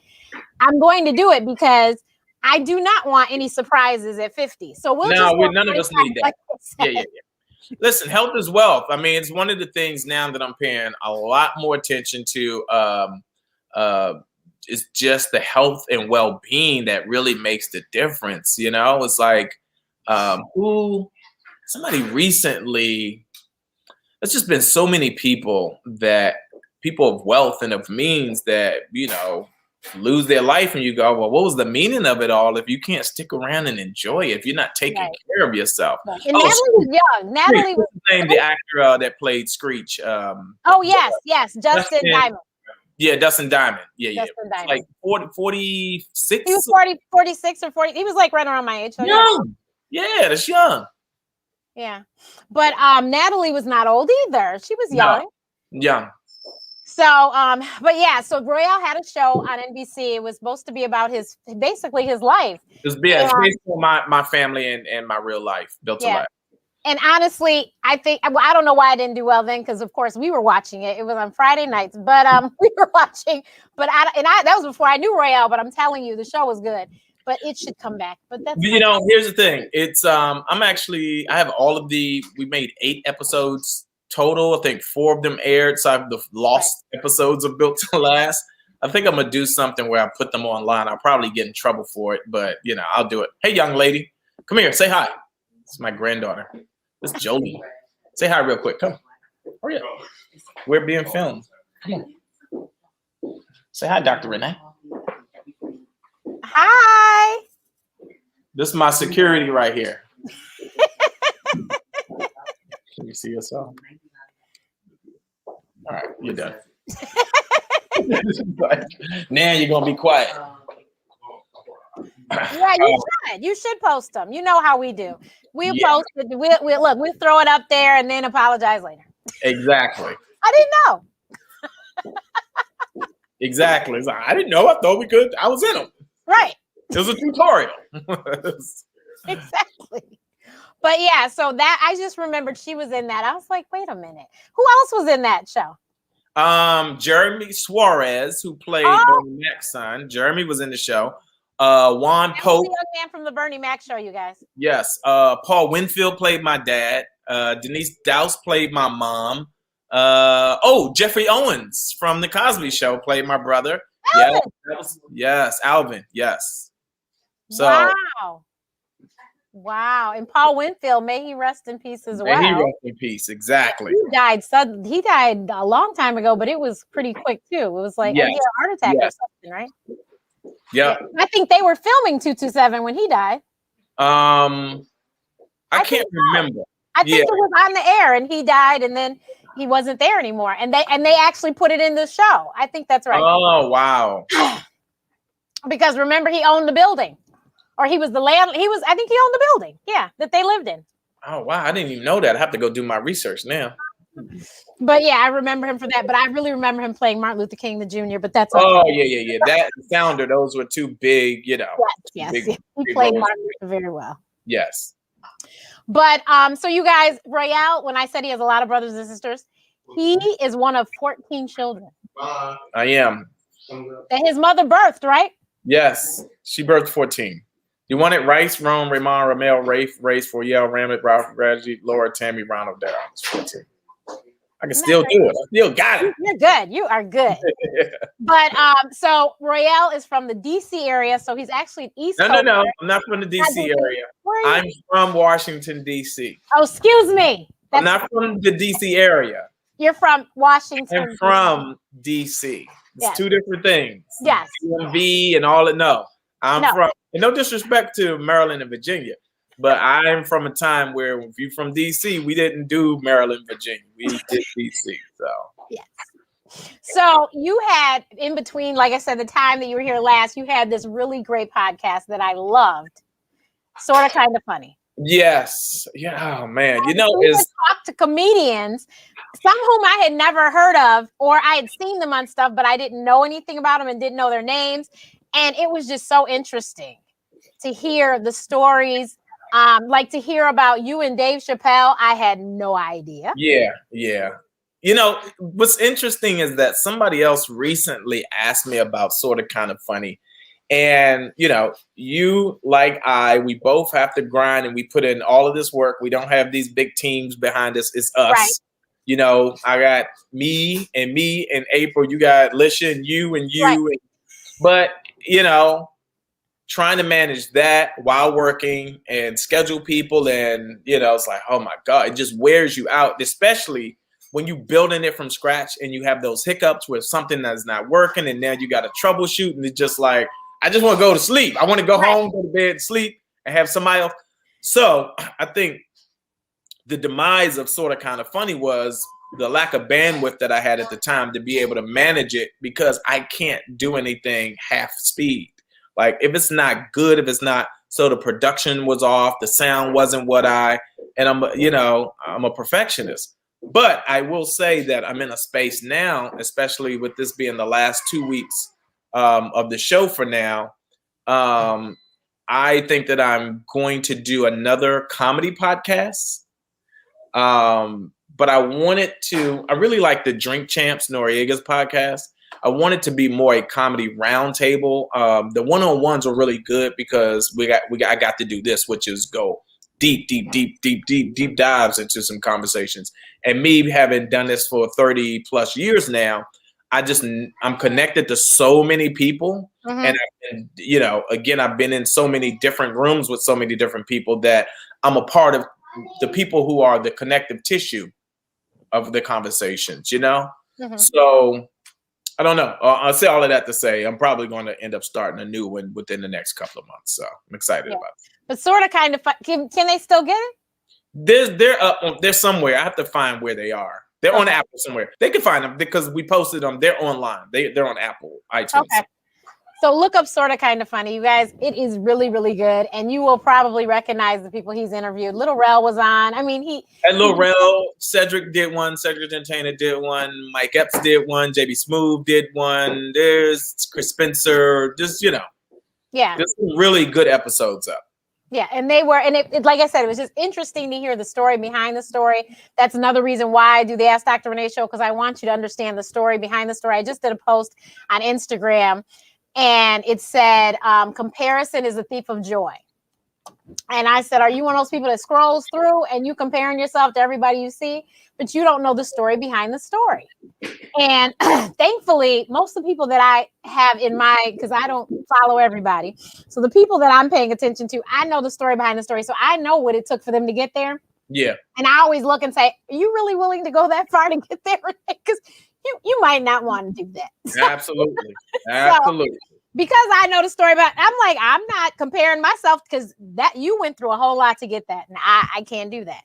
I'm going to do it because I do not want any surprises at 50. So none of us need that. Like yeah. Listen, health is wealth. I mean, it's one of the things now that I'm paying a lot more attention to. It's just the health and well-being that really makes the difference. It's like somebody recently, there's just been so many people of wealth and of means that, lose their life and you go, well, what was the meaning of it all if you can't stick around and enjoy it, if you're not taking care of yourself? Right. And Natalie was young. Natalie was the actor that played Screech. Yes. Justin Diamond. Yeah, Dustin Diamond. Yeah. Diamond. Like 46. He was 46 or 40. He was like right around my age. So young. Yeah, that's young. Yeah. But Natalie was not old either. She was young. No. Young. But yeah, so Royale had a show on NBC. It was supposed to be about basically his life. It's based on my family and my real life, built to life. And honestly, I think, I don't know why I didn't do well then, because of course we were watching it. It was on Friday nights, but we were watching. But that was before I knew Royale. But I'm telling you, the show was good. But it should come back. But that's here's the thing. It's I have all of we made 8 episodes total. I think 4 of them aired. So I have the lost episodes of Built to Last. I think I'm gonna do something where I put them online. I'll probably get in trouble for it, but I'll do it. Hey, young lady, come here. Say hi. This is my granddaughter. This is Jolie. Say hi real quick. Come. Hurry up. We're being filmed. Come on. Say hi, Dr. Renee. Hi. This is my security right here. Can you see yourself? All right, you're done. Now you're gonna be quiet. Yeah, you should post them. You know how we do. We'll post it. We'll throw it up there and then apologize later. Exactly. I didn't know. Exactly. Like, I didn't know. I thought we could. I was in them. Right. It was a tutorial. Exactly. But yeah, so that I just remembered she was in that. I was like, wait a minute. Who else was in that show? Jeremy Suarez, who played Bernie Mac's son. Jeremy was in the show. Juan Pope, the young man from the Bernie Mac show, you guys. Yes. Paul Winfield played my dad. Denise Dowse played my mom. Jeffrey Owens from the Cosby Show played my brother. Alvin. Yes, Alvin. Yes. So wow. And Paul Winfield, may he rest in peace as well. May he rest in peace. Exactly. He died a long time ago, but it was pretty quick too. It was like a heart attack or something, right? Yeah. I think they were filming 227 when he died. I can't remember. I think it was on the air and he died and then he wasn't there anymore. And they actually put it in the show. I think that's right. Oh, wow. Because remember, he owned the building. Or he was the landlord. I think he owned the building. Yeah, that they lived in. Oh, wow. I didn't even know that. I have to go do my research now. But yeah, I remember him for that. But I really remember him playing Martin Luther King Jr. But that's okay. Oh, yeah. That Founder, those were 2 big, Yes. He played Martin Luther very well. Yes. But so you guys, Royale, when I said he has a lot of brothers and sisters, he is one of 14 children. I am. That his mother birthed, right? Yes. She birthed 14. You wanted Rice, Rome, Ramon, Ramel, Rafe, Race, Foyel, Ramit, Ralph, Reggie, Laura, Tammy, Ronald, Darrell. It's 14. I can still do it. I still got it. You're good. You are good. But so Royale is from the DC area, so he's actually East Coast. No. I'm not from the DC area. I'm from Washington, DC. Oh, excuse me. I'm not from the DC area. You're from Washington. I'm from DC. It's 2 different things. Yes. DMV and all it. No. I'm from, and no disrespect to Maryland and Virginia, but I'm from a time where if you're from DC, we didn't do Maryland, Virginia. We did DC. So yes. So you had in between, like I said, the time that you were here last, you had this really great podcast that I loved. Sort of kind of funny. Yes. Yeah. Oh man. We would talk to comedians, some whom I had never heard of, or I had seen them on stuff, but I didn't know anything about them and didn't know their names. And it was just so interesting to hear the stories, like to hear about you and Dave Chappelle. I had no idea. Yeah. What's interesting is that somebody else recently asked me about Sort of Kind of Funny. And, you, like we both have to grind and we put in all of this work. We don't have these big teams behind us. It's us. Right. I got me and April. You got Lisha and you and you. Right. But, trying to manage that while working and schedule people. And, it's like, oh, my God, it just wears you out, especially when you building it from scratch and you have those hiccups with something that's not working. And now you got to troubleshoot. And it's just like, I just want to go to sleep. I want to go home, go to bed, sleep, and have somebody else. So I think the demise of Sort of Kind of Funny was the lack of bandwidth that I had at the time to be able to manage it, because I can't do anything half speed. Like if it's not good, so the production was off, the sound wasn't and I'm a perfectionist. But I will say that I'm in a space now, especially with this being the last 2 weeks of the show for now. I think that I'm going to do another comedy podcast. But I really like the Drink Champs Noriega's podcast. I want it to be more a comedy roundtable. The one-on-ones are really good because I got to do this, which is go deep dives into some conversations. And me having done this for 30 plus years now, I'm connected to so many people. And again, I've been in so many different rooms with so many different people that I'm a part of the people who are the connective tissue of the conversations, So I don't know. I'll say all of that to say I'm probably going to end up starting a new one within the next couple of months. So I'm excited about it. But sort of kind of fun. Can they still get it? They're somewhere. I have to find where they are. They're on Apple somewhere. They can find them because we posted them. They're online. They're on Apple iTunes. Okay. So look up Sorta Kinda Funny, you guys. It is really, really good, and you will probably recognize the people he's interviewed. Little Rel was on. I mean, Little Rel, Cedric did one. Cedric Entertainer did one. Mike Epps did one. JB Smoove did one. There's Chris Spencer. Just there's some really good episodes up. Yeah, and they were, and it like I said, it was just interesting to hear the story behind the story. That's another reason why I do the Ask Dr. Renee show, because I want you to understand the story behind the story. I just did a post on Instagram. And it said, comparison is a thief of joy. And I said, are you one of those people that scrolls through and you comparing yourself to everybody you see, but you don't know the story behind the story? And thankfully, most of the people that I have because I don't follow everybody. So the people that I'm paying attention to, I know the story behind the story. So I know what it took for them to get there. Yeah. And I always look and say, are you really willing to go that far to get there? Because you might not want to do that. So, absolutely. Absolutely. So, because I know the story about, I'm not comparing myself because that you went through a whole lot to get that. And I can't do that,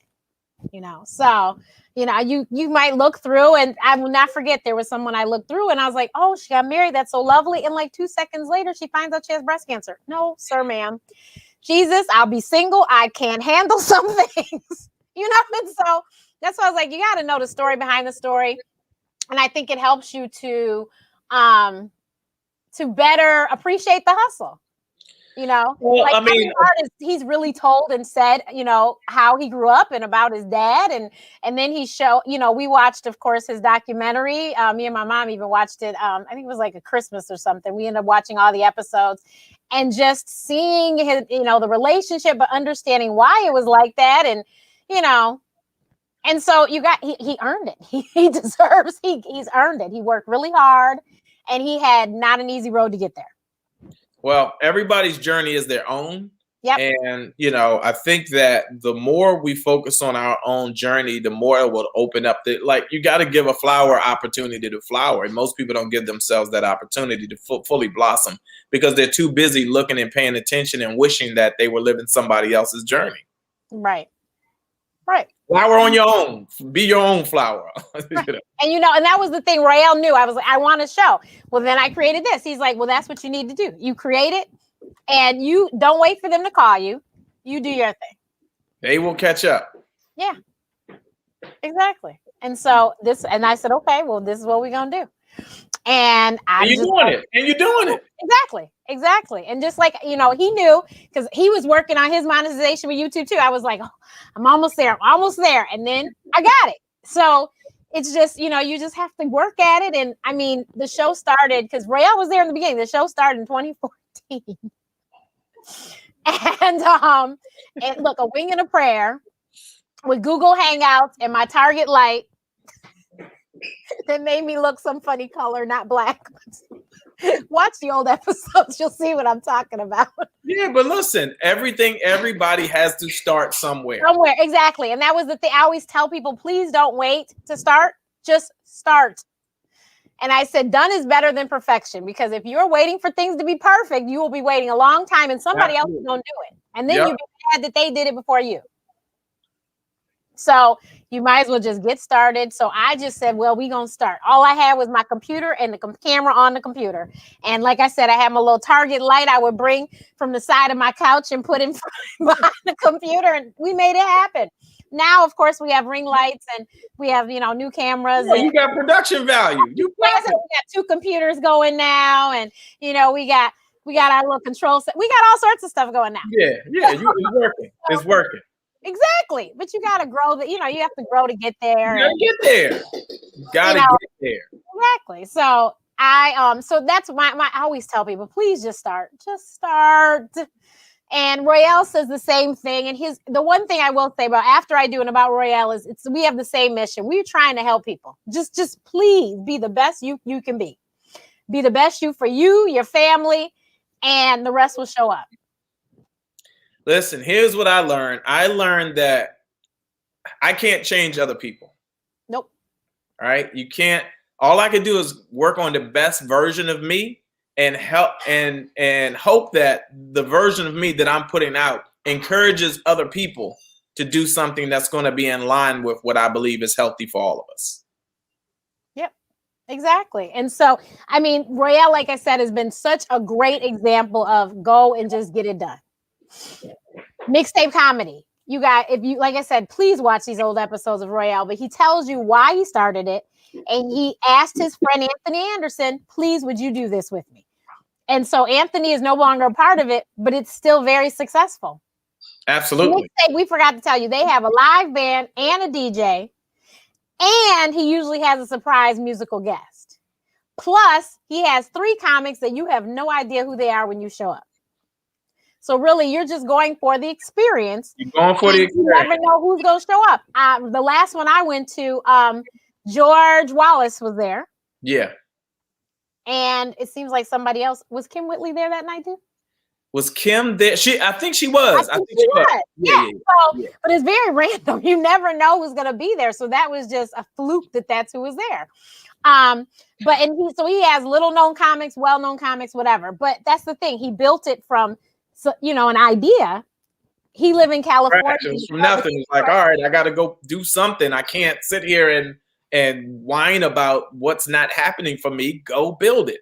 So, you might look through, and I will not forget there was someone I looked through and I was like, oh, she got married. That's so lovely. And like 2 seconds later, she finds out she has breast cancer. No, sir, ma'am. Jesus, I'll be single. I can't handle some things, And so that's why I was like, you got to know the story behind the story. And I think it helps you to better appreciate the hustle, Well, like every artist, he's really told and said, how he grew up and about his dad. And then he we watched, of course, his documentary. Me and my mom even watched it. I think it was like a Christmas or something. We ended up watching all the episodes and just seeing his, the relationship, but understanding why it was like that. And, and so he earned it. He deserves, he's earned it. He worked really hard and he had not an easy road to get there. Well, everybody's journey is their own. Yep. And, I think that the more we focus on our own journey, the more it will open up you got to give a flower opportunity to flower. And most people don't give themselves that opportunity to fully blossom because they're too busy looking and paying attention and wishing that they were living somebody else's journey. Right. Right. Flower on your own. Be your own flower. Right. And and that was the thing Royale knew. I was like, I want a show. Well, then I created this. He's like, well, that's what you need to do. You create it and you don't wait for them to call you. You do your thing. They will catch up. Yeah, exactly. And so I said, okay, well, this is what we're going to do. And you're doing it. And you're doing it. Exactly. And just like, he knew because he was working on his monetization with YouTube too. I was like, oh, I'm almost there. And then I got it. So it's just, you just have to work at it. And I mean, the show started because Royale was there in the beginning. The show started in 2014. And look, a wing and a prayer with Google Hangouts and my Target light that made me look some funny color, not black. Watch the old episodes. You'll see what I'm talking about. Yeah, but listen, everybody has to start somewhere. Somewhere, exactly. And that was the thing. I always tell people, please don't wait to start. Just start. And I said, done is better than perfection, because if you're waiting for things to be perfect, you will be waiting a long time and somebody else is going to do it. And then you'll be mad that they did it before you. So you might as well just get started. So I just said, well, we're going to start. All I had was my computer and the camera on the computer. And like I said, I had my little Target light I would bring from the side of my couch and put in behind the computer. And we made it happen. now, of course, we have ring lights and we have, new cameras. Yeah, and you got production value. You we got 2 computers going now, and we got our little control set. We got all sorts of stuff going now. Yeah, it's working. It's working. Exactly. But you got to grow you have to grow to get there. You gotta get there. You gotta get there. Exactly. So so that's I always tell people, please just start. Just start. And Royale says the same thing. And the one thing I will say about after I do and about Royale is we have the same mission. We're trying to help people. Just please be the best you can be. Be the best you for you, your family, and the rest will show up. Listen, here's what I learned. I learned that I can't change other people. Nope. All right. You can't. All I can do is work on the best version of me and help and hope that the version of me that I'm putting out encourages other people to do something that's going to be in line with what I believe is healthy for all of us. Yep, exactly. And so, I mean, Royale, like I said, has been such a great example of go and just get it done. Mixtape comedy. You got, like I said, please watch these old episodes of Royale, but he tells you why he started it. And he asked his friend Anthony Anderson, please, would you do this with me? And so Anthony is no longer a part of it, but it's still very successful. Absolutely. We forgot to tell you, they have a live band and a DJ, and he usually has a surprise musical guest. Plus, he has 3 comics that you have no idea who they are when you show up. So really, you're just going for the experience. You're going for the experience. You never know who's going to show up. The last one I went to, George Wallace was there. Yeah. And it seems like somebody else. Was Kim Whitley there that night too? Was Kim there? I think she was. I think she was. Yeah. So, but it's very random. You never know who's going to be there. So that was just a fluke that's who was there. He has little known comics, well known comics, whatever. But that's the thing. He built it from, an idea. He lived in California. Right. It was from nothing. It's like, all right, I got to go do something. I can't sit here and whine about what's not happening for me. Go build it.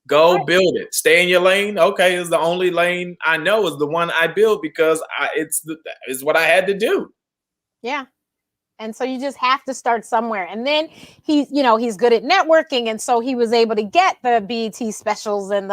Go build it. Stay in your lane. Okay, it's the only lane I know is the one I build because it's what I had to do. Yeah. And so you just have to start somewhere. And then he's good at networking. And so he was able to get the BET specials and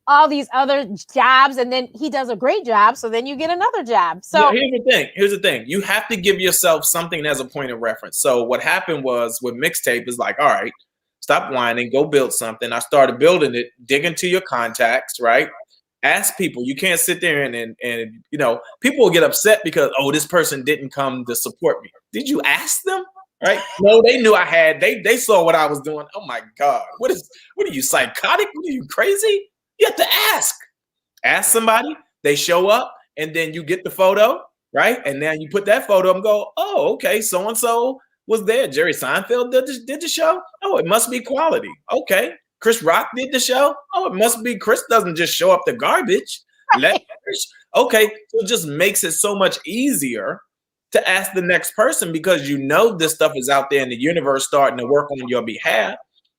all these other jobs. And then he does a great job. So then you get another job. So here's the thing. You have to give yourself something as a point of reference. So what happened was with Mixtape is like, all right, stop whining, go build something. I started building it, dig into your contacts, right? Ask people. You can't sit there and people will get upset because, this person didn't come to support me. Did you ask them? Right? No, they knew I had, they saw what I was doing. Oh my God. What are you, psychotic? What are you, crazy? You have to ask somebody, they show up, and then you get the photo, right? And now you put that photo and go, oh, okay, so-and-so was there. Jerry Seinfeld did the show. Oh, it must be quality. Okay. Chris Rock did the show. Oh, it must be. Chris doesn't just show up the garbage. Okay. So it just makes it so much easier to ask the next person because this stuff is out there in the universe starting to work on your behalf.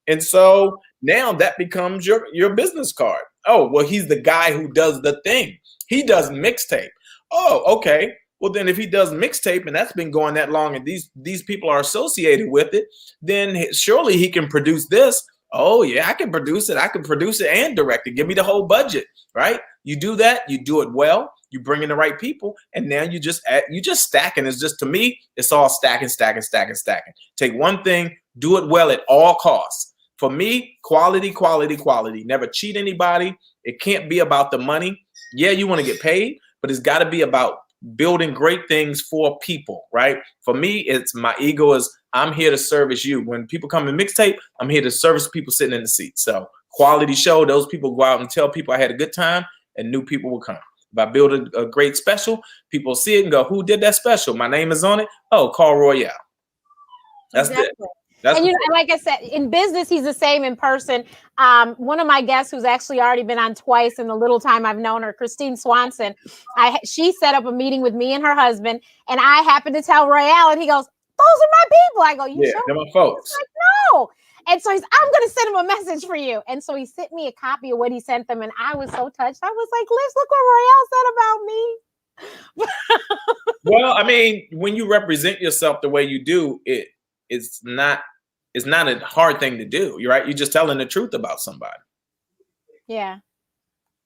And so now that becomes your business card. Oh, well, he's the guy who does the thing. He does Mixtape. Oh, okay. Well, then if he does Mixtape and that's been going that long and these people are associated with it, then surely he can produce this. Oh, yeah, I can produce it. I can produce it and direct it. Give me the whole budget, right? You do that. You do it well. You bring in the right people. And now you just stacking. It's just, to me, it's all stacking. Take one thing, do it well at all costs. For me, quality. Never cheat anybody. It can't be about the money. Yeah, you want to get paid, but it's got to be about building great things for people, right? For me, it's my ego is I'm here to service you. When people come in Mixtape, I'm here to service people sitting in the seat. So quality show, those people go out and tell people I had a good time and new people will come. If I build a great special, people see it and go, who did that special? My name is on it. Oh, call Royale. That's it. Like I said, in business, he's the same in person. One of my guests who's actually already been on twice in the little time I've known her, Christine Swanson, she set up a meeting with me and her husband, and I happened to tell Royale, and he goes, those are my people. I go, they're my folks. Like, no. And so I'm going to send him a message for you. And so he sent me a copy of what he sent them, and I was so touched. I was like, Liz, look what Royale said about me. Well, I mean, when you represent yourself the way you do, it's not a hard thing to do. You're right. You're just telling the truth about somebody. Yeah.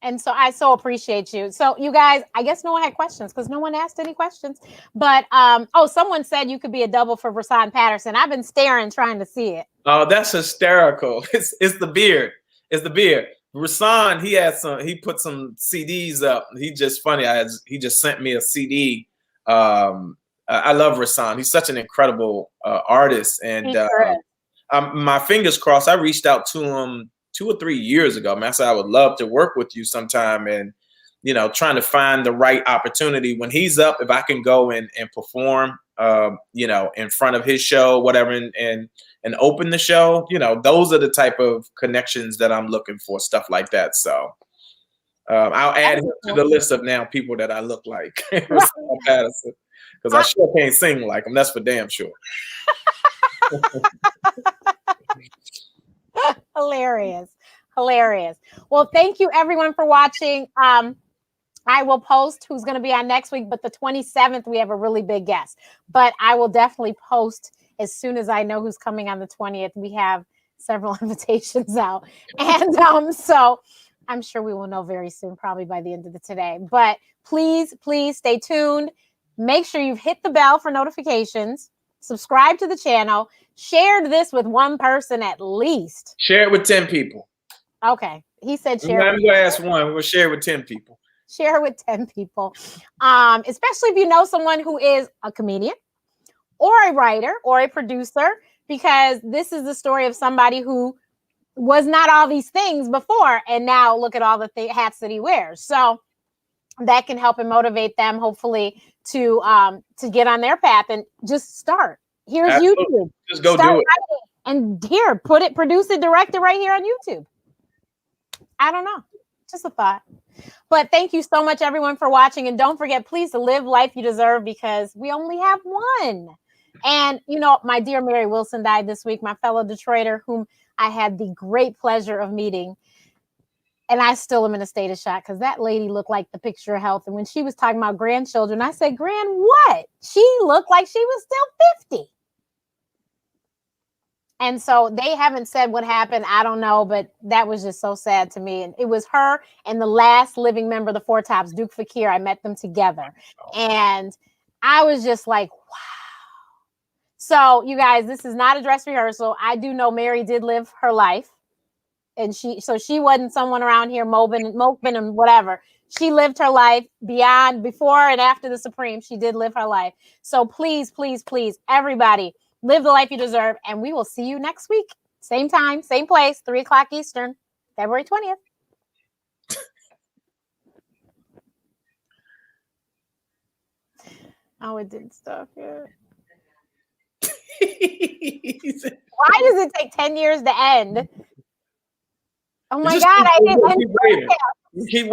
And so I so appreciate you. So you guys, I guess no one had questions because no one asked any questions. But someone said you could be a double for Rasan Patterson. I've been staring, trying to see it. Oh, that's hysterical. It's the beard. It's the beard. Rasan, he put some CDs up. He just funny. He just sent me a CD. I love Rasan. He's such an incredible artist. And my fingers crossed. I reached out to him 2 or 3 years ago. Man, I said I would love to work with you sometime, and trying to find the right opportunity when he's up. If I can go and perform, in front of his show, whatever, and open the show. Those are the type of connections that I'm looking for, stuff like that. So I'll add him to the list of now people that I look like Patterson, because I sure can't sing like him. That's for damn sure. Hilarious. Well, thank you everyone for watching. I will post who's going to be on next week, but the 27th we have a really big guest. But I will definitely post as soon as I know who's coming on the 20th. We have several invitations out, and so I'm sure we will know very soon, probably by the end of today. But please stay tuned. Make sure you've hit the bell for notifications. Subscribe to the channel. Share this with one person at least. Share it with 10 people. Okay. He said share. I'm going to ask one. We'll share it with 10 people. Share it with 10 people. Especially if you know someone who is a comedian or a writer or a producer, because this is the story of somebody who was not all these things before, and now look at all the hats that he wears. So that can help and motivate them, hopefully, to get on their path and just start. Here's Absolutely. YouTube. Just go start do it. And here, produce it, direct it right here on YouTube. I don't know. Just a thought. But thank you so much, everyone, for watching. And don't forget, please, to live life you deserve, because we only have one. And, my dear Mary Wilson died this week, my fellow Detroiter, whom I had the great pleasure of meeting. And I still am in a state of shock, because that lady looked like the picture of health. And when she was talking about grandchildren, I said, Gran, what? She looked like she was still 50. And so they haven't said what happened. I don't know, but that was just so sad to me. And it was her and the last living member of the Four Tops, Duke Fakir. I met them together. And I was just like, wow. So you guys, this is not a dress rehearsal. I do know Mary did live her life. And she wasn't someone around here moping and whatever. She lived her life before and after the Supreme. She did live her life. So please, everybody, live the life you deserve. And we will see you next week. Same time, same place, 3:00 Eastern, February 20th. Oh, it did stuff. Yeah. Why does it take 10 years to end? Oh my God, I didn't. Keep